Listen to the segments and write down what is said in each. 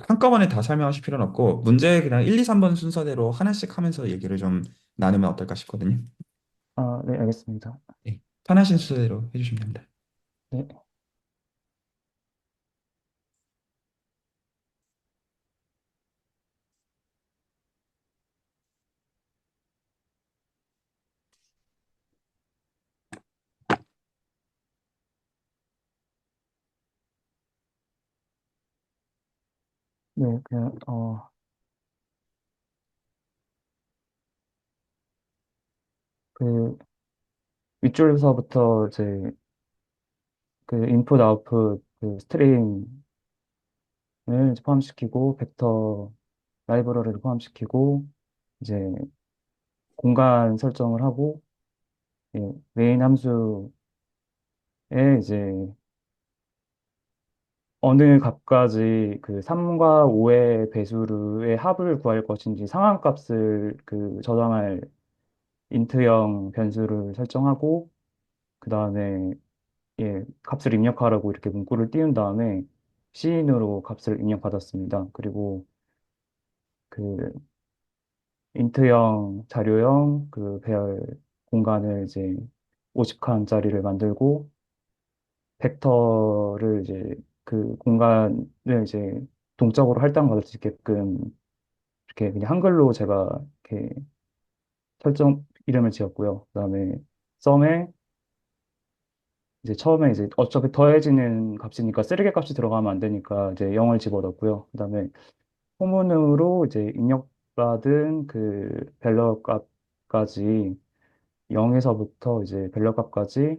한꺼번에 다 설명하실 필요는 없고, 문제 그냥 1, 2, 3번 순서대로 하나씩 하면서 얘기를 좀 나누면 어떨까 싶거든요. 아, 네, 알겠습니다. 네. 편하신 순서대로 해주시면 됩니다. 네, 네, 그냥, 그, 윗줄서부터 이제, 그, 인풋, 아웃풋, 그, 스트림을 이제 포함시키고, 벡터 라이브러리를 포함시키고, 이제, 공간 설정을 하고, 예, 메인 함수에 이제, 어느 값까지 그 3과 5의 배수의 합을 구할 것인지 상한값을 그 저장할 인트형 변수를 설정하고, 그 다음에 예, 값을 입력하라고 이렇게 문구를 띄운 다음에 시인으로 값을 입력받았습니다. 그리고 그 인트형, 자료형 그 배열 공간을 이제 50칸짜리를 만들고 벡터를 이제 그 공간을 이제 동적으로 할당받을 수 있게끔 이렇게 그냥 한글로 제가 이렇게 설정 이름을 지었고요. 그다음에 썸에 이제 처음에 이제 어차피 더해지는 값이니까 쓰레기 값이 들어가면 안 되니까 이제 0을 집어넣고요. 그다음에 포문으로 이제 입력받은 그 밸러 값까지 0에서부터 이제 밸러 값까지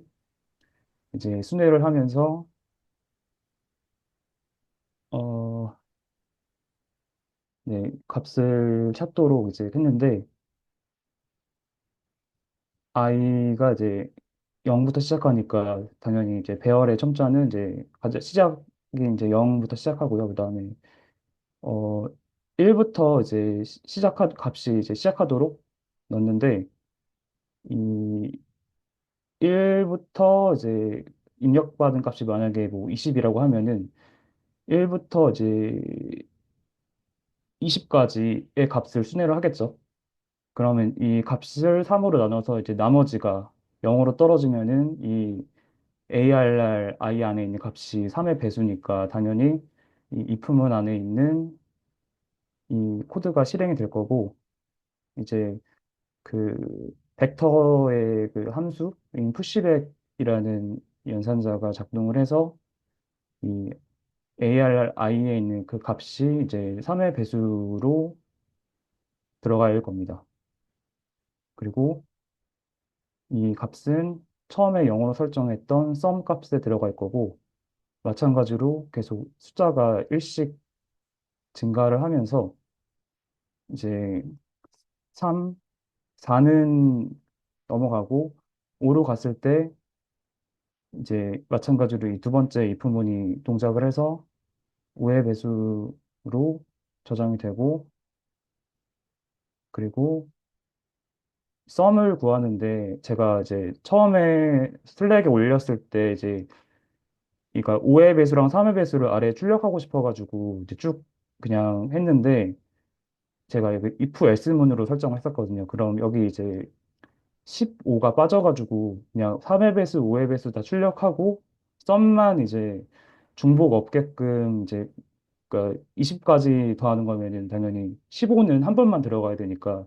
이제 순회를 하면서 어, 네, 값을 찾도록 이제 했는데 i가 이제 0부터 시작하니까 당연히 이제 배열의 첨자는 이제 시작이 이제 0부터 시작하고요. 그다음에 어 1부터 이제 시작한 값이 이제 시작하도록 넣는데 이 1부터 이제 입력받은 값이 만약에 뭐 20이라고 하면은 1부터 이제 20까지의 값을 순회를 하겠죠. 그러면 이 값을 3으로 나눠서 이제 나머지가 0으로 떨어지면은 이 ARR I 안에 있는 값이 3의 배수니까 당연히 이 if문 안에 있는 이 코드가 실행이 될 거고 이제 그 벡터의 그 함수인 푸시백이라는 연산자가 작동을 해서 이 ARI에 있는 그 값이 이제 3의 배수로 들어갈 겁니다. 그리고 이 값은 처음에 0으로 설정했던 sum 값에 들어갈 거고 마찬가지로 계속 숫자가 일씩 증가를 하면서 이제 3, 4는 넘어가고 5로 갔을 때 이제 마찬가지로 이 두 번째 if문이 동작을 해서 5의 배수로 저장이 되고 그리고 썸을 구하는데 제가 이제 처음에 슬랙에 올렸을 때 이제 그러니까 5의 배수랑 3의 배수를 아래에 출력하고 싶어가지고 이제 쭉 그냥 했는데 제가 여기 if else문으로 설정을 했었거든요. 그럼 여기 이제 15가 빠져가지고 그냥 3의 배수, 5의 배수 다 출력하고 썸만 이제 중복 없게끔 이제 그러니까 20까지 더하는 거면은 당연히 15는 한 번만 들어가야 되니까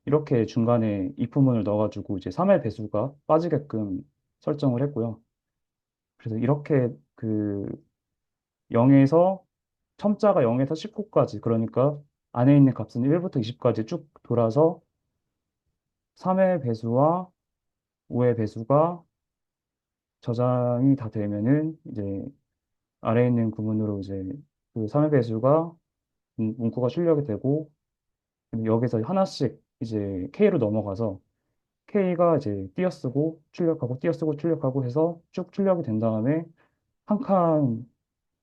이렇게 중간에 if문을 넣어가지고 이제 3의 배수가 빠지게끔 설정을 했고요. 그래서 이렇게 그 0에서 첨자가 0에서 19까지 그러니까 안에 있는 값은 1부터 20까지 쭉 돌아서 3의 배수와 5의 배수가 저장이 다 되면은 이제 아래에 있는 구문으로 이제 그 3의 배수가 문구가 출력이 되고 여기서 하나씩 이제 K로 넘어가서 K가 이제 띄어쓰고 출력하고 띄어쓰고 출력하고 해서 쭉 출력이 된 다음에 한 칸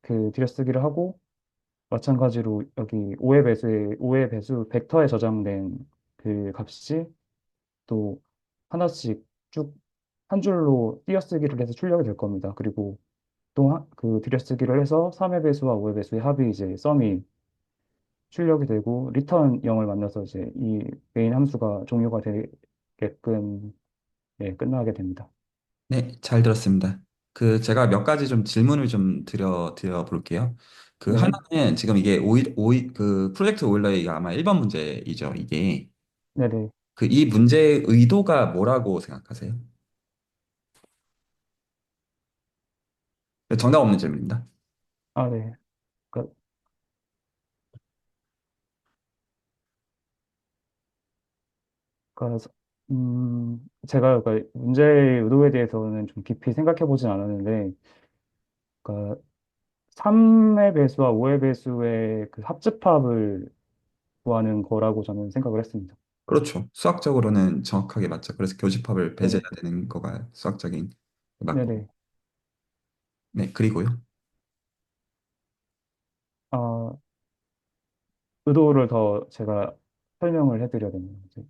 그 들여쓰기를 하고 마찬가지로 여기 5의 배수 벡터에 저장된 그 값이 또 하나씩 쭉 한 줄로 띄어쓰기를 해서 출력이 될 겁니다. 그리고 그 들여쓰기를 해서 3의 배수와 5의 배수의 합이 이제 썸이 출력이 되고 리턴 0을 만나서 이제 이 메인 함수가 종료가 되게끔 예, 끝나게 됩니다. 네, 잘 들었습니다. 그 제가 몇 가지 좀 질문을 좀 드려 볼게요. 그 네, 하나는 지금 이게 그 프로젝트 오일러의 이게 아마 1번 문제이죠, 이게. 네네. 그 이 문제의 의도가 뭐라고 생각하세요? 정답 없는 질문입니다. 아, 네. 그러니까, 그러니까 제가 그러니까 문제의 의도에 대해서는 좀 깊이 생각해 보진 않았는데, 그러니까 3의 배수와 5의 배수의 그 합집합을 구하는 거라고 저는 생각을 했습니다. 그렇죠. 수학적으로는 정확하게 맞죠. 그래서 교집합을 배제해야 네네. 되는 거가 수학적인 맞고. 네네. 네, 그리고요. 아, 의도를 더 제가 설명을 해드려야 되는 거죠.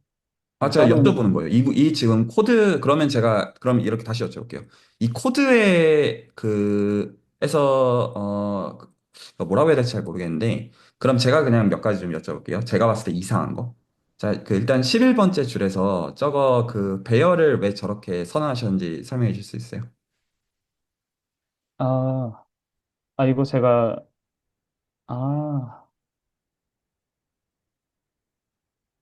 아, 제가 다른, 여쭤보는 거예요. 이 지금 코드, 그러면 제가, 그럼 이렇게 다시 여쭤볼게요. 이 코드에, 뭐라고 해야 될지 잘 모르겠는데, 그럼 제가 그냥 몇 가지 좀 여쭤볼게요. 제가 봤을 때 이상한 거. 자, 일단 11번째 줄에서 저거 그 배열을 왜 저렇게 선언하셨는지 설명해 주실 수 있어요? 아, 이거 제가, 아,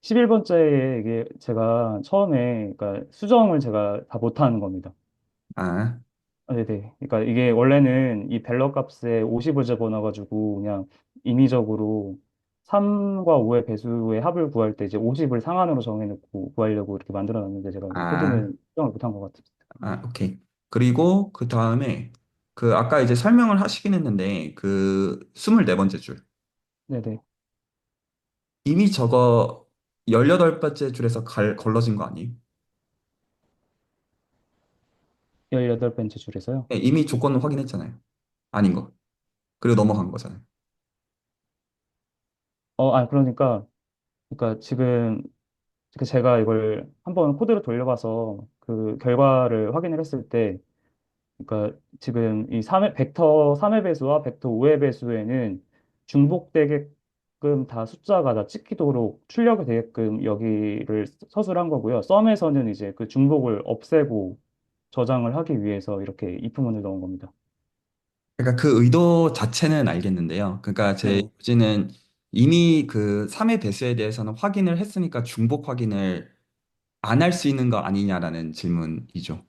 11번째에 이게 제가 처음에, 그러니까 수정을 제가 다 못하는 겁니다. 아, 네네. 그러니까 이게 원래는 이 벨러 값에 50을 집어넣어가지고 그냥 인위적으로 3과 5의 배수의 합을 구할 때 이제 50을 상한으로 정해놓고 구하려고 이렇게 만들어놨는데 제가 아, 코드는 수정을 못한 것 같아요. 오케이. 그리고 그 다음에, 아까 이제 설명을 하시긴 했는데, 그 24번째 줄. 네네. 이미 저거 18번째 줄에서 걸러진 거 아니에요? 18번째 줄에서요. 네, 이미 조건을 확인했잖아요. 아닌 거. 그리고 넘어간 거잖아요. 그러니까 지금 그 제가 이걸 한번 코드로 돌려봐서 그 결과를 확인을 했을 때, 그러니까 지금 이 3의, 벡터 3의 배수와 벡터 5의 배수에는 중복되게끔 다 숫자가 다 찍히도록 출력이 되게끔 여기를 서술한 거고요. 썸에서는 이제 그 중복을 없애고 저장을 하기 위해서 이렇게 if문을 넣은 겁니다. 그러니까 그 의도 자체는 알겠는데요. 그러니까 제 네. 요지는 이미 그 3의 배수에 대해서는 확인을 했으니까 중복 확인을 안 할 수 있는 거 아니냐라는 질문이죠.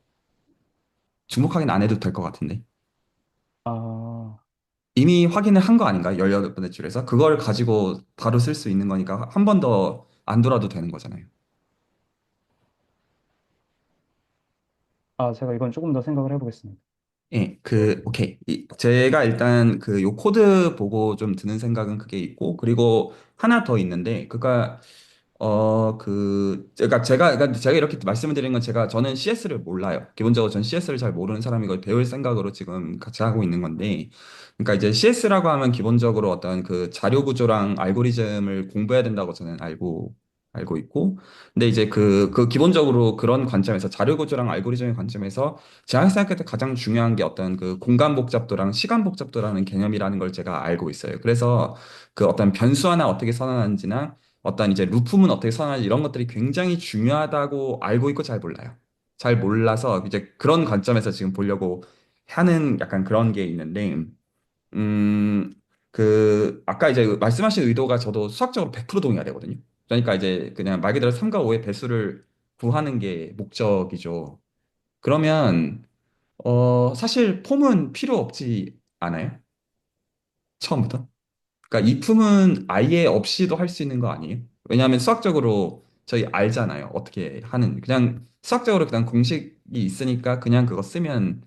중복 확인 안 해도 될 것 같은데. 아, 이미 확인을 한 거 아닌가요? 18번째 줄에서. 그걸 가지고 바로 쓸 수 있는 거니까 한 번 더 안 돌아도 되는 거잖아요. 제가 이건 조금 더 생각을 해보겠습니다. 예, 오케이. 제가 일단 요 코드 보고 좀 드는 생각은 그게 있고, 그리고 하나 더 있는데, 그러니까 제가 이렇게 말씀을 드리는 건 저는 CS를 몰라요. 기본적으로 전 CS를 잘 모르는 사람이 이걸 배울 생각으로 지금 같이 하고 있는 건데, 그러니까 이제 CS라고 하면 기본적으로 어떤 그 자료 구조랑 알고리즘을 공부해야 된다고 저는 알고 있고, 근데 이제 기본적으로 그런 관점에서 자료 구조랑 알고리즘의 관점에서 제가 생각할 때 가장 중요한 게 어떤 그 공간 복잡도랑 시간 복잡도라는 개념이라는 걸 제가 알고 있어요. 그래서 그 어떤 변수 하나 어떻게 선언하는지나 어떤 이제 루프문 어떻게 선언하는지 이런 것들이 굉장히 중요하다고 알고 있고 잘 몰라요. 잘 몰라서 이제 그런 관점에서 지금 보려고 하는 약간 그런 게 있는데, 음, 아까 이제 말씀하신 의도가 저도 수학적으로 100% 동의가 되거든요. 그러니까 이제 그냥 말 그대로 3과 5의 배수를 구하는 게 목적이죠. 그러면 사실 폼은 필요 없지 않아요? 처음부터? 그러니까 이 품은 아예 없이도 할 수 있는 거 아니에요? 왜냐하면 수학적으로 저희 알잖아요. 어떻게 하는. 그냥 수학적으로 그냥 공식이 있으니까 그냥 그거 쓰면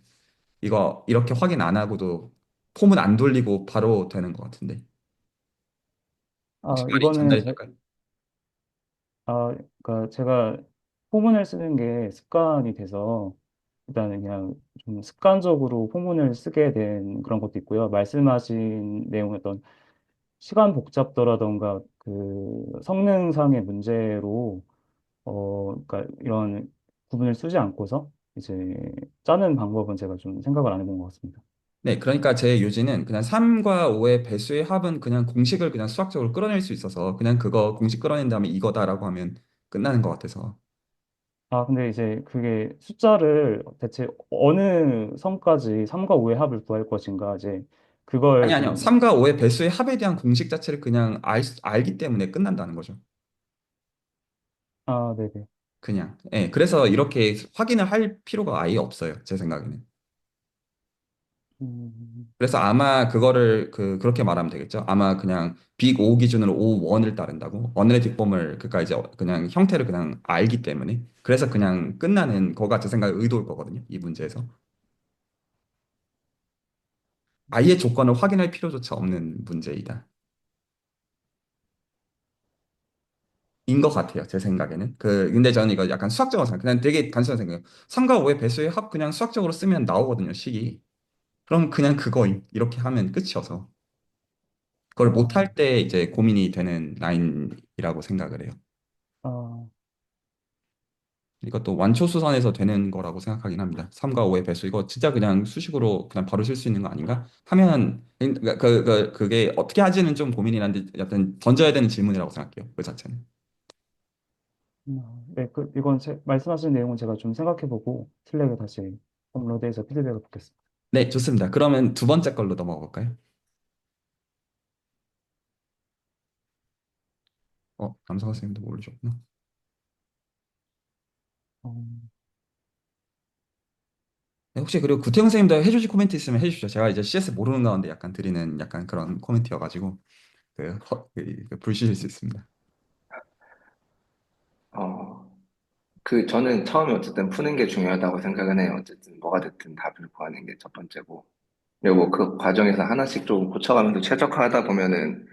이거 이렇게 확인 안 하고도 폼은 안 돌리고 바로 되는 것 같은데. 혹시 말이 이거는 전달이 될까요? 그러니까 제가 포문을 쓰는 게 습관이 돼서 일단은 그냥 좀 습관적으로 포문을 쓰게 된 그런 것도 있고요. 말씀하신 내용의 어떤 시간 복잡도라던가 그 성능상의 문제로 그러니까 이런 구분을 쓰지 않고서 이제 짜는 방법은 제가 좀 생각을 안 해본 것 같습니다. 네, 그러니까 제 요지는 그냥 3과 5의 배수의 합은 그냥 공식을 그냥 수학적으로 끌어낼 수 있어서 그냥 그거 공식 끌어낸 다음에 이거다라고 하면 끝나는 것 같아서. 아, 근데 이제 그게 숫자를 대체 어느 섬까지 3과 5의 합을 구할 것인가, 이제 그걸 아니요. 좀, 3과 5의 배수의 합에 대한 공식 자체를 그냥 알기 때문에 끝난다는 거죠. 아, 네네. 그냥. 예, 그래서 이렇게 확인을 할 필요가 아예 없어요. 제 생각에는. 음, 그래서 아마 그거를 그렇게 말하면 되겠죠. 아마 그냥 빅 O 기준으로 O1을 따른다고. 언어의 뒷범을 그니까 이제 그냥 형태를 그냥 알기 때문에. 그래서 그냥 끝나는 거가 제 생각에 의도일 거거든요. 이 문제에서. 아예 조건을 확인할 필요조차 없는 문제이다. 인 것 같아요. 제 생각에는. 근데 저는 이거 약간 수학적으로 생각, 그냥 되게 단순한 생각이에요. 3과 5의 배수의 합 그냥 수학적으로 쓰면 나오거든요. 식이. 그럼 그냥 그거 이렇게 하면 끝이어서. 그걸 아, 못할 때 이제 고민이 되는 라인이라고 생각을 해요. 아, 이것도 완초수선에서 되는 거라고 생각하긴 합니다. 3과 5의 배수. 이거 진짜 그냥 수식으로 그냥 바로 쓸 수 있는 거 아닌가? 하면, 그게 어떻게 하지는 좀 고민이 난데, 약간 던져야 되는 질문이라고 생각해요. 그 자체는. 네, 이건 말씀하신 내용은 제가 좀 생각해보고 슬랙에 다시 업로드해서 피드백을 받겠습니다. 네, 좋습니다. 그러면 두 번째 걸로 넘어가 볼까요? 남성화 선생님도 모르셨구나. 어, 네, 혹시 그리고 구태영 선생님도 해주실 코멘트 있으면 해주시죠. 제가 이제 CS 모르는 가운데 약간 드리는 약간 그런 코멘트여가지고, 불씨일 수 있습니다. 어, 저는 처음에 어쨌든 푸는 게 중요하다고 생각은 해요. 어쨌든 뭐가 됐든 답을 구하는 게 첫 번째고. 그리고 그 과정에서 하나씩 조금 고쳐가면서 최적화하다 보면은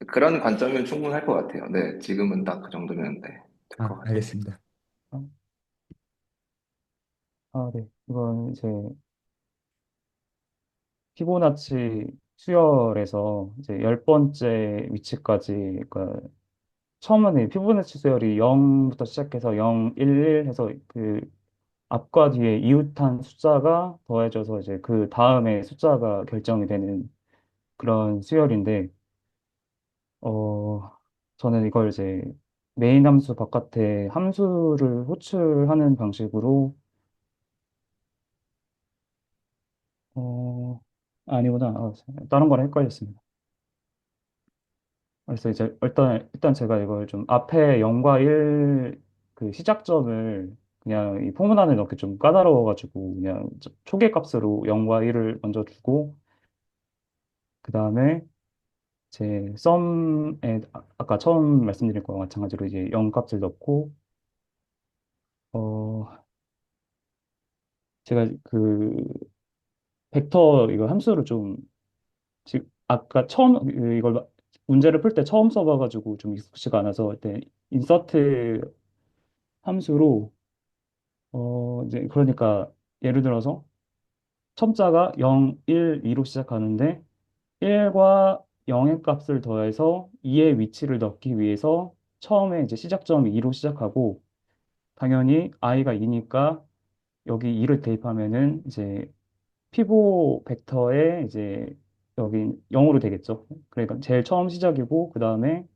그런 관점이면 충분할 것 같아요. 네, 지금은 딱 그 정도면 네, 될 것 같아요. 알겠습니다. 아, 네. 이건 이제 피보나치 수열에서 이제 열 번째 위치까지, 그러니까 처음에는 피보나치 수열이 0부터 시작해서 0, 1, 1 해서 그 앞과 뒤에 이웃한 숫자가 더해져서 이제 그 다음에 숫자가 결정이 되는 그런 수열인데, 어, 저는 이걸 이제 메인 함수 바깥에 함수를 호출하는 방식으로, 어, 아니구나. 다른 거랑 헷갈렸습니다. 그래서 이제 일단 제가 이걸 좀 앞에 0과 1 그 시작점을 그냥 이 포문 안에 넣기 좀 까다로워가지고 그냥 초계 값으로 0과 1을 먼저 주고, 그 다음에 제 썸에 아까 처음 말씀드린 거와 마찬가지로 이제 0 값을 넣고, 어 제가 벡터 이거 함수를 좀 지금 아까 처음 이걸 문제를 풀 때 처음 써봐가지고 좀 익숙치가 않아서 일단 인서트 함수로 이제 그러니까 예를 들어서 첨자가 0, 1, 2로 시작하는데 1과 0의 값을 더해서 2의 위치를 넣기 위해서 처음에 이제 시작점이 2로 시작하고, 당연히 i가 2니까 여기 2를 대입하면은 이제 피보 벡터에 이제 여기 0으로 되겠죠. 그러니까 제일 처음 시작이고 그 다음에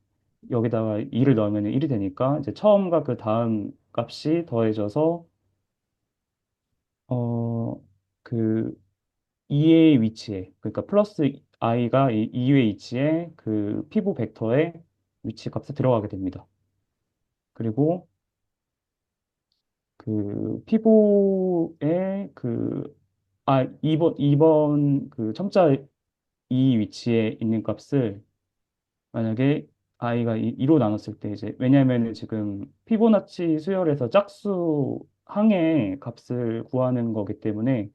여기다가 2를 넣으면 1이 되니까 이제 처음과 그 다음 값이 더해져서 어 그 2의 위치에, 그러니까 플러스 i가 이 2의 위치에 그 피보 벡터의 위치 값에 들어가게 됩니다. 그리고 그 피보의 그 2번 그 첨자 이 위치에 있는 값을 만약에 i가 2로 나눴을 때, 이제 왜냐하면 지금 피보나치 수열에서 짝수 항의 값을 구하는 거기 때문에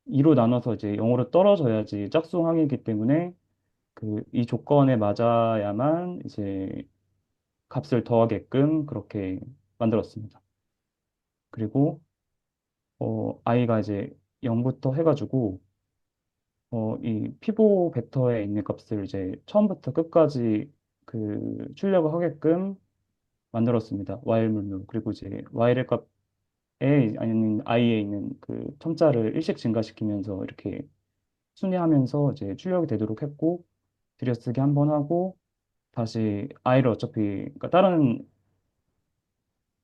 2로 나눠서 이제 0으로 떨어져야지 짝수 항이기 때문에 이 조건에 맞아야만 이제 값을 더하게끔 그렇게 만들었습니다. 그리고 i가 이제 0부터 해가지고 이 피보 벡터에 있는 값을 이제 처음부터 끝까지 출력을 하게끔 만들었습니다. while 물류. 그리고 이제 while의 아닌 I에 있는 그 첨자를 일씩 증가시키면서 이렇게 순회하면서 이제 출력이 되도록 했고, 들여쓰기 한 번 하고, 다시 I를 어차피, 그러니까 다른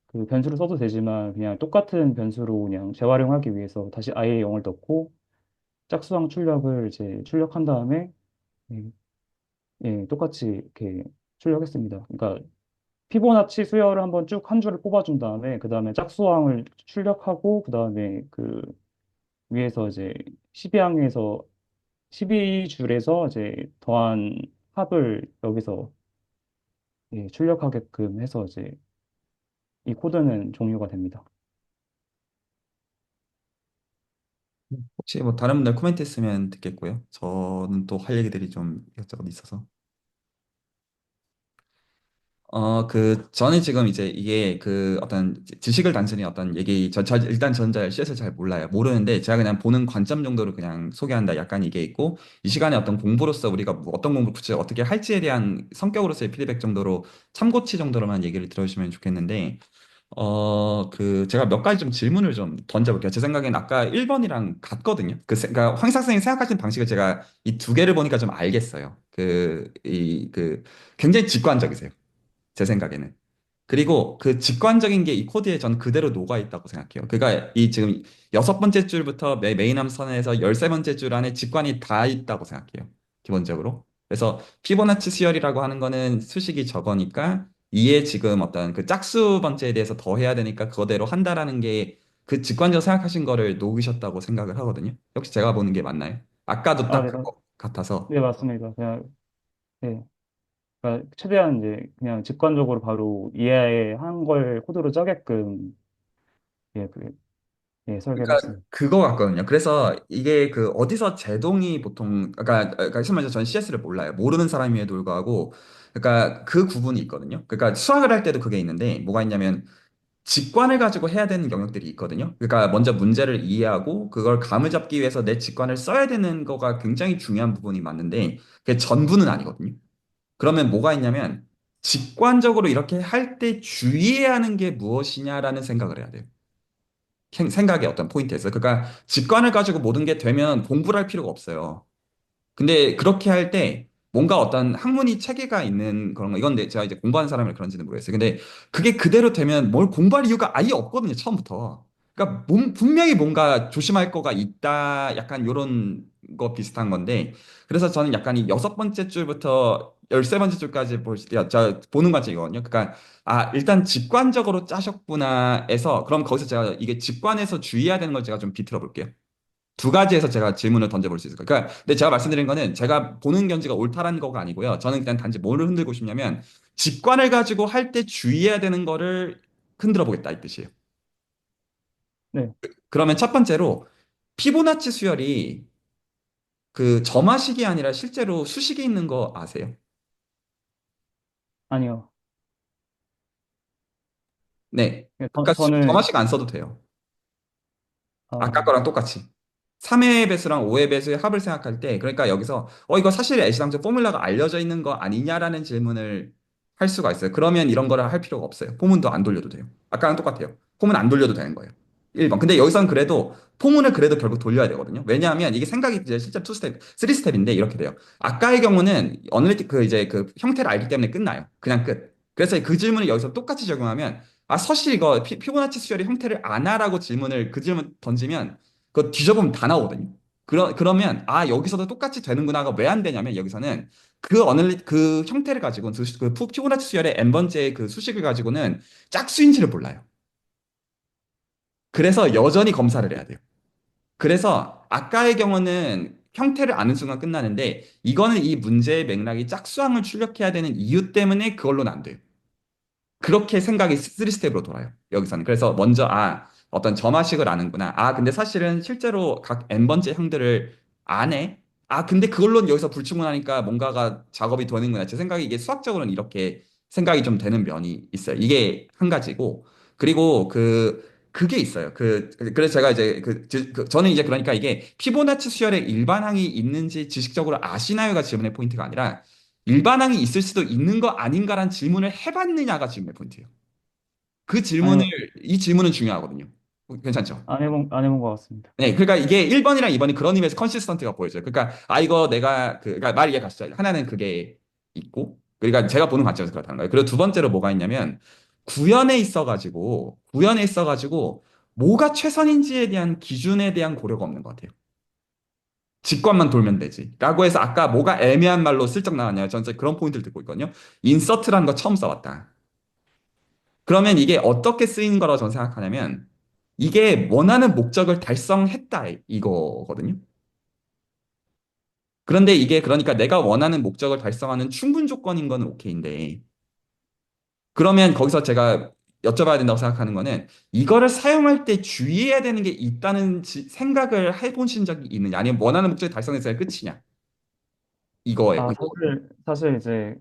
그 변수를 써도 되지만 그냥 똑같은 변수로 그냥 재활용하기 위해서 다시 I에 0을 넣고, 짝수항 출력을 이제 출력한 다음에, 예, 똑같이 이렇게 출력했습니다. 그러니까 피보나치 수열을 한번 쭉 한 줄을 뽑아준 다음에, 그 다음에 짝수항을 출력하고, 그 다음에 그 위에서 이제 12항에서 12줄에서 이제 더한 합을 여기서 출력하게끔 해서 이제 이 코드는 종료가 됩니다. 혹시 뭐 다른 분들 코멘트 있으면 듣겠고요. 저는 또 할 얘기들이 좀 이것저것 있어서. 저는 지금 이제 이게 그 어떤 지식을 단순히 어떤 얘기, 일단 저는 잘 CS를 잘 몰라요. 모르는데 제가 그냥 보는 관점 정도로 그냥 소개한다. 약간 이게 있고, 이 시간에 어떤 공부로서 우리가 뭐 어떤 공부 구체적으로 어떻게 할지에 대한 성격으로서의 피드백 정도로 참고치 정도로만 얘기를 들어주시면 좋겠는데, 제가 몇 가지 좀 질문을 좀 던져볼게요. 제 생각엔 아까 1번이랑 같거든요. 그러니까 황 학생이 생각하시는 방식을 제가 이 두 개를 보니까 좀 알겠어요. 굉장히 직관적이세요. 제 생각에는. 그리고 그 직관적인 게 이 코드에 전 그대로 녹아 있다고 생각해요. 그러니까 이 지금 여섯 번째 줄부터 메인 함선에서 열세 번째 줄 안에 직관이 다 있다고 생각해요. 기본적으로. 그래서 피보나치 수열이라고 하는 거는 수식이 적으니까 이에 지금 어떤 그 짝수 번째에 대해서 더 해야 되니까 그거대로 한다라는 게 그 직관적으로 생각하신 거를 녹이셨다고 생각을 하거든요. 혹시 제가 보는 게 맞나요? 아까도 아, 딱 네, 그거 같아서. 네, 맞습니다. 그냥, 네. 그러니까 최대한 이제 그냥 직관적으로 바로 이해한 걸 코드로 짜게끔, 예, 설계를 그러니까 했습니다. 그거 같거든요. 그래서 이게 그 어디서 제동이 보통 그러니까 실말해서 전 CS를 몰라요. 모르는 사람임에도 불구하고 그러니까 그 구분이 있거든요. 그러니까 수학을 할 때도 그게 있는데 뭐가 있냐면 직관을 가지고 해야 되는 영역들이 있거든요. 그러니까 먼저 문제를 이해하고 그걸 감을 잡기 위해서 내 직관을 써야 되는 거가 굉장히 중요한 부분이 맞는데 그게 전부는 아니거든요. 그러면 뭐가 있냐면 직관적으로 이렇게 할 때 주의해야 하는 게 무엇이냐라는 생각을 해야 돼요. 생각의 어떤 포인트에서. 그러니까 직관을 가지고 모든 게 되면 공부를 할 필요가 없어요. 근데 그렇게 할 때 뭔가 어떤 학문이 체계가 있는 그런 거, 이건 제가 이제 공부하는 사람을 그런지는 모르겠어요. 근데 그게 그대로 되면 뭘 공부할 이유가 아예 없거든요, 처음부터. 그러니까 분명히 뭔가 조심할 거가 있다, 약간 요런 거 비슷한 건데, 그래서 저는 약간 이 여섯 번째 줄부터 열세 번째 줄까지 보는 관점이거든요. 그러니까, 일단 직관적으로 짜셨구나 해서, 그럼 거기서 제가 이게 직관에서 주의해야 되는 걸 제가 좀 비틀어 볼게요. 두 가지에서 제가 질문을 던져볼 수 있을 거예요. 그러니까, 근데 제가 말씀드린 거는 제가 보는 견지가 옳다라는 거가 아니고요. 저는 그냥 단지 뭐를 흔들고 싶냐면, 직관을 가지고 할 때 주의해야 되는 거를 흔들어 보겠다 이 뜻이에요. 네, 그러면 첫 번째로, 피보나치 수열이 그 점화식이 아니라 실제로 수식이 있는 거 아세요? 아니요. 네. 예, 그러니까 저는, 점화식 안 써도 돼요. 아까 아, 거랑 똑같이. 3의 배수랑 5의 배수의 합을 생각할 때, 그러니까 여기서, 이거 사실 애시당초 포뮬라가 알려져 있는 거 아니냐라는 질문을 할 수가 있어요. 그러면 이런 거를 할 필요가 없어요. 포문도 안 돌려도 돼요. 아까랑 똑같아요. 포문 안 돌려도 되는 거예요. 1번. 근데 여기서는 그래도, 포문을 그래도 결국 돌려야 되거든요. 왜냐하면 이게 생각이 이제 실제 2스텝, 3스텝인데 이렇게 돼요. 아까의 경우는 어널리틱 이제 그 형태를 알기 때문에 끝나요. 그냥 끝. 그래서 그 질문을 여기서 똑같이 적용하면, 사실 이거 피보나치 수열의 형태를 아나라고 질문을 그 질문 던지면 그거 뒤져보면 다 나오거든요. 그러면, 여기서도 똑같이 되는구나가 왜 안 되냐면, 여기서는 그 형태를 가지고, 그 피보나치 수열의 n번째 그 수식을 가지고는 짝수인지를 몰라요. 그래서 여전히 검사를 해야 돼요. 그래서 아까의 경우는 형태를 아는 순간 끝나는데, 이거는 이 문제의 맥락이 짝수항을 출력해야 되는 이유 때문에 그걸로는 안 돼요. 그렇게 생각이 3스텝으로 돌아요. 여기서는. 그래서 먼저, 어떤 점화식을 아는구나. 근데 사실은 실제로 각 n번째 형들을 안 해. 근데 그걸로는 여기서 불충분하니까 뭔가가 작업이 되는구나. 제 생각에 이게 수학적으로는 이렇게 생각이 좀 되는 면이 있어요. 이게 한 가지고. 그리고 그게 있어요. 그래서 제가 이제 저는 이제 그러니까 이게 피보나치 수열의 일반항이 있는지 지식적으로 아시나요가 질문의 포인트가 아니라 일반항이 있을 수도 있는 거 아닌가란 질문을 해봤느냐가 질문의 포인트예요. 그 질문을, 아니요. 이 질문은 중요하거든요. 괜찮죠? 안 해본 것 같습니다. 네, 그러니까 이게 1번이랑 2번이 그런 의미에서 컨시스턴트가 보여져요. 그러니까 이거 내가 그러니까 말 이해 가시죠? 하나는 그게 있고, 그러니까 제가 보는 관점에서 그렇다는 거예요. 그리고 두 번째로 뭐가 있냐면 구현에 있어가지고 뭐가 최선인지에 대한 기준에 대한 고려가 없는 것 같아요. 직관만 돌면 되지. 라고 해서 아까 뭐가 애매한 말로 슬쩍 나왔냐요. 저는 진짜 그런 포인트를 듣고 있거든요. 인서트라는 거 처음 써봤다. 그러면 이게 어떻게 쓰이는 거라고 저는 생각하냐면 이게 원하는 목적을 달성했다 이거거든요. 그런데 이게 그러니까 내가 원하는 목적을 달성하는 충분 조건인 거는 오케이인데 그러면 거기서 제가 여쭤봐야 된다고 생각하는 거는 이거를 사용할 때 주의해야 되는 게 있다는 생각을 해보신 적이 있느냐 아니면 원하는 목적이 달성됐어야 끝이냐 아, 이거 사실 이제,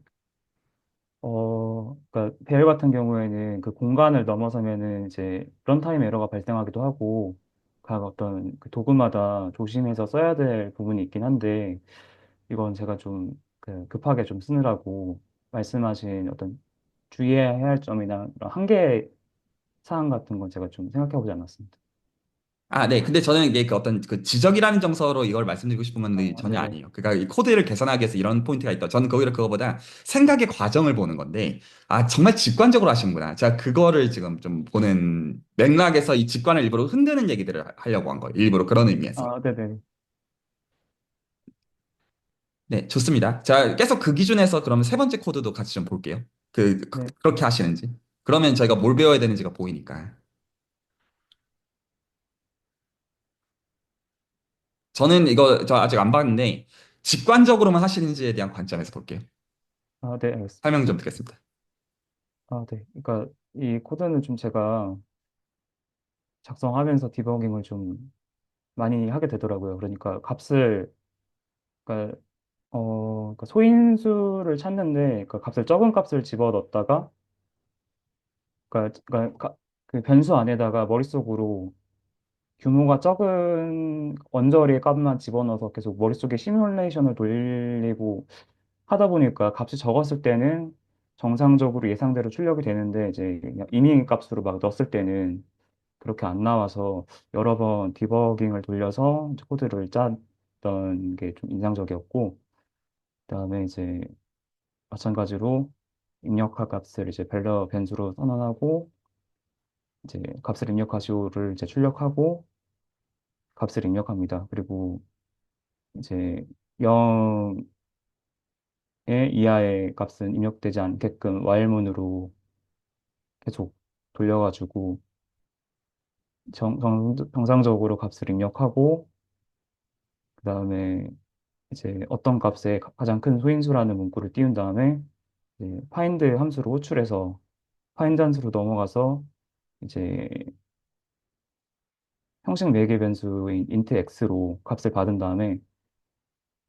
그러니까 배열 같은 경우에는 그 공간을 넘어서면은 이제 런타임 에러가 발생하기도 하고, 각 어떤 그 도구마다 조심해서 써야 될 부분이 있긴 한데, 이건 제가 좀 그 급하게 좀 쓰느라고 말씀하신 어떤 주의해야 할 점이나 그런 한계 사항 같은 건 제가 좀 생각해 보지 않았습니다. 네. 근데 저는 이게 그 어떤 그 지적이라는 정서로 이걸 말씀드리고 싶은 건 전혀 네네. 아니에요. 그러니까 이 코드를 개선하기 위해서 이런 포인트가 있다. 저는 오히려 그거보다 생각의 과정을 보는 건데, 정말 직관적으로 하시는구나. 제가 그거를 지금 좀 보는 맥락에서 이 직관을 일부러 흔드는 얘기들을 하려고 한 거예요. 일부러 그런 의미에서. 네네. 네, 좋습니다. 자, 계속 그 기준에서 그러면 세 번째 코드도 같이 좀 볼게요. 네. 그렇게 하시는지. 그러면 저희가 뭘 배워야 되는지가 보이니까. 저는 이거 저 아직 안 봤는데, 직관적으로만 하시는지에 대한 관점에서 볼게요. 네, 알겠습니다. 설명 좀 듣겠습니다. 네. 그러니까 이 코드는 좀 제가 작성하면서 디버깅을 좀 많이 하게 되더라고요. 그러니까 그러니까, 그러니까 소인수를 찾는데, 그 값을 적은 값을 집어 넣었다가, 그 변수 안에다가 머릿속으로 규모가 적은 언저리 값만 집어넣어서 계속 머릿속에 시뮬레이션을 돌리고 하다 보니까 값이 적었을 때는 정상적으로 예상대로 출력이 되는데, 이제 그냥 이밍 값으로 막 넣었을 때는 그렇게 안 나와서 여러 번 디버깅을 돌려서 이제 코드를 짰던 게 좀 인상적이었고, 그다음에 이제 마찬가지로 입력할 값을 이제 밸러 변수로 선언하고, 이제 값을 입력하시오를 이제 출력하고 값을 입력합니다. 그리고 이제 0의 이하의 값은 입력되지 않게끔 while문으로 계속 돌려가지고 정상적으로 값을 입력하고, 그다음에 이제 어떤 값에 가장 큰 소인수라는 문구를 띄운 다음에 이제 find 함수로 호출해서 find 함수로 넘어가서 이제 형식 매개 변수인 int x로 값을 받은 다음에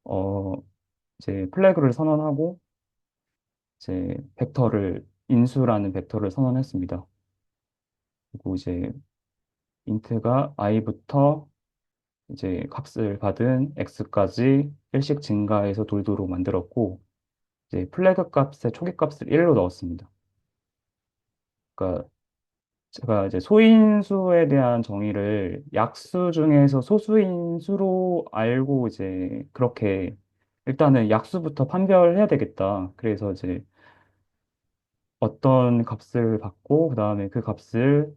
어 이제 플래그를 선언하고 이제 인수라는 벡터를 선언했습니다. 그리고 이제 int가 i부터 이제 값을 받은 x까지 일씩 증가해서 돌도록 만들었고, 이제 플래그 값의 초기 값을 1로 넣었습니다. 그러니까 제가 이제 소인수에 대한 정의를 약수 중에서 소수인 수로 알고 이제 그렇게 일단은 약수부터 판별해야 되겠다. 그래서 이제 어떤 값을 받고 그다음에 그 값을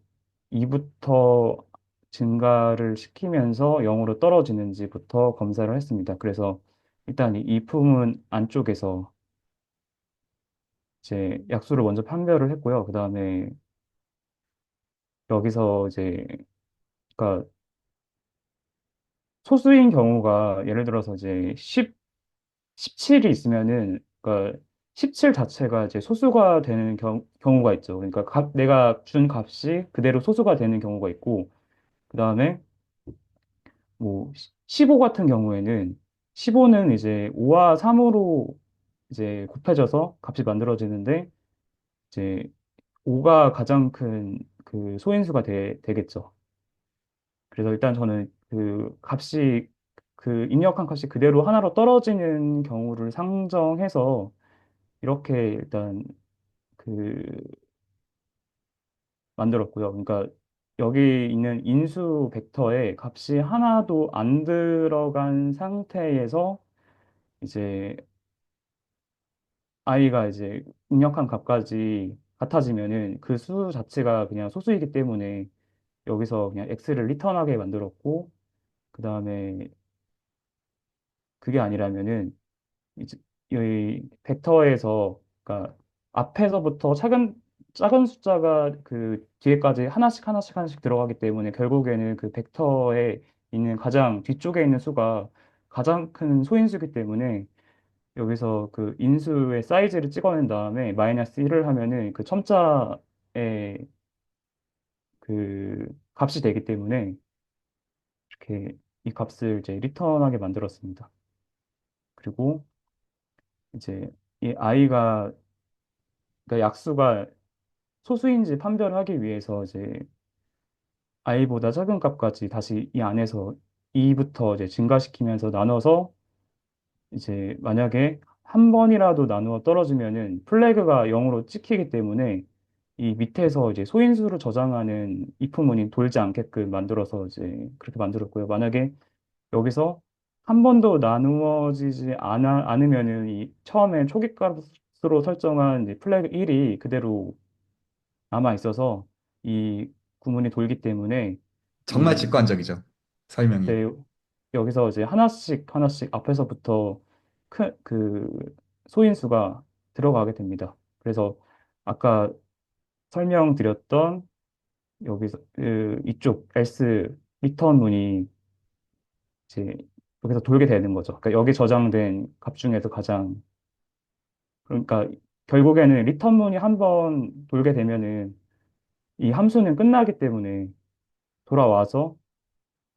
2부터 증가를 시키면서 0으로 떨어지는지부터 검사를 했습니다. 그래서 일단 이 품은 안쪽에서 이제 약수를 먼저 판별을 했고요. 그다음에 여기서 이제 그러니까 소수인 경우가 예를 들어서 이제 17이 있으면은 그러니까 17 자체가 이제 소수가 되는 경우가 있죠. 그러니까 내가 준 값이 그대로 소수가 되는 경우가 있고, 그다음에 뭐 15 같은 경우에는 15는 이제 5와 3으로 이제 곱해져서 값이 만들어지는데, 이제 5가 가장 큰 그 소인수가 되겠죠. 그래서 일단 저는 그 입력한 값이 그대로 하나로 떨어지는 경우를 상정해서 이렇게 일단 그 만들었고요. 그러니까 여기 있는 인수 벡터에 값이 하나도 안 들어간 상태에서 이제 i가 이제 입력한 값까지 같아지면은 그 수 자체가 그냥 소수이기 때문에 여기서 그냥 x를 리턴하게 만들었고, 그 다음에 그게 아니라면은 이제 이 벡터에서, 그러니까 앞에서부터 작은 숫자가 그 뒤에까지 하나씩 하나씩 하나씩 들어가기 때문에 결국에는 그 벡터에 있는 가장 뒤쪽에 있는 수가 가장 큰 소인수이기 때문에 여기서 그 인수의 사이즈를 찍어낸 다음에 마이너스 1을 하면은 그 첨자의 그 값이 되기 때문에 이렇게 이 값을 이제 리턴하게 만들었습니다. 그리고 이제 이 i가, 그러니까 약수가 소수인지 판별하기 위해서 이제 i보다 작은 값까지 다시 이 안에서 2부터 이제 증가시키면서 나눠서 이제 만약에 한 번이라도 나누어 떨어지면은 플래그가 0으로 찍히기 때문에 이 밑에서 이제 소인수를 저장하는 if문이 돌지 않게끔 만들어서 이제 그렇게 만들었고요. 만약에 여기서 한 번도 나누어지지 않으면은 이 처음에 초기값으로 설정한 이제 플래그 1이 그대로 남아 있어서 이 구문이 돌기 때문에 정말 이 직관적이죠. 설명이. 네, 여기서 이제 하나씩 하나씩 앞에서부터 그 소인수가 들어가게 됩니다. 그래서 아까 설명드렸던 여기서 이쪽 else 리턴 문이 이제 여기서 돌게 되는 거죠. 그러니까 여기 저장된 값 중에서 가장, 그러니까 결국에는 리턴 문이 한 번 돌게 되면은 이 함수는 끝나기 때문에 돌아와서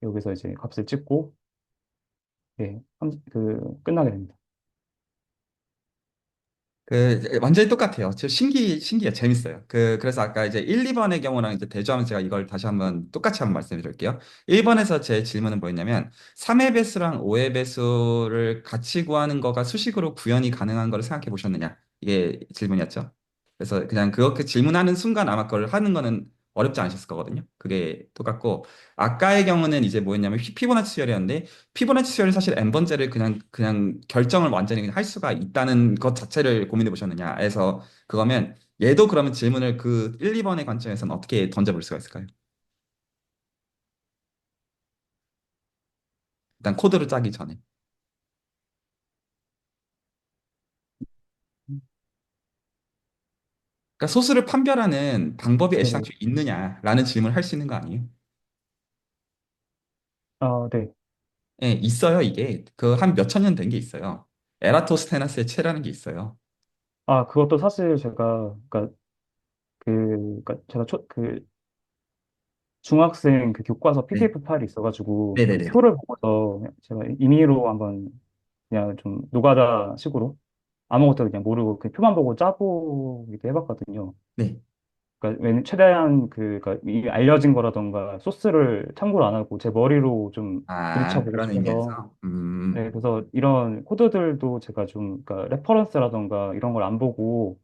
여기서 이제 값을 찍고, 예, 끝나게 됩니다. 완전히 똑같아요. 신기해. 재밌어요. 그래서 아까 이제 1, 2번의 경우랑 이제 대조하면 제가 이걸 다시 한번 똑같이 한번 말씀해 드릴게요. 1번에서 제 질문은 뭐였냐면, 3의 배수랑 5의 배수를 같이 구하는 거가 수식으로 구현이 가능한 거를 생각해 보셨느냐? 이게 질문이었죠. 그래서 그냥 그렇게 질문하는 순간 아마 그걸 하는 거는 어렵지 않으셨을 거거든요. 그게 똑같고, 아까의 경우는 이제 뭐였냐면, 피보나치 수열이었는데, 피보나치 수열이 사실 n번째를 그냥 결정을 완전히 그냥 할 수가 있다는 것 자체를 고민해 보셨느냐 해서 그거면 얘도 그러면 질문을 그 1, 2번의 관점에서는 어떻게 던져볼 수가 있을까요? 일단 코드를 짜기 전에. 그러니까 소수를 판별하는 방법이 네네. 애시당초 있느냐라는 질문을 할 수 있는 거 아니에요? 아, 네. 예, 있어요, 이게. 그 한 몇천 년 된 게 있어요. 에라토스테나스의 체라는 게 있어요. 아, 그것도 사실 제가, 그러니까 제가 중학생 그 교과서 네. PDF 파일이 있어가지고 그 네네네. 표를 보고서 제가 임의로 한번 그냥 좀 노가다 식으로 아무것도 그냥 모르고 그 표만 보고 짜보기도 해봤거든요. 네. 그러니까 최대한 그러니까 이 알려진 거라던가 소스를 참고를 안 하고 제 머리로 좀 아, 부딪혀보고 그런 싶어서, 의미에서. 네, 그래서 이런 코드들도 제가 좀 그러니까 레퍼런스라던가 이런 걸 안 보고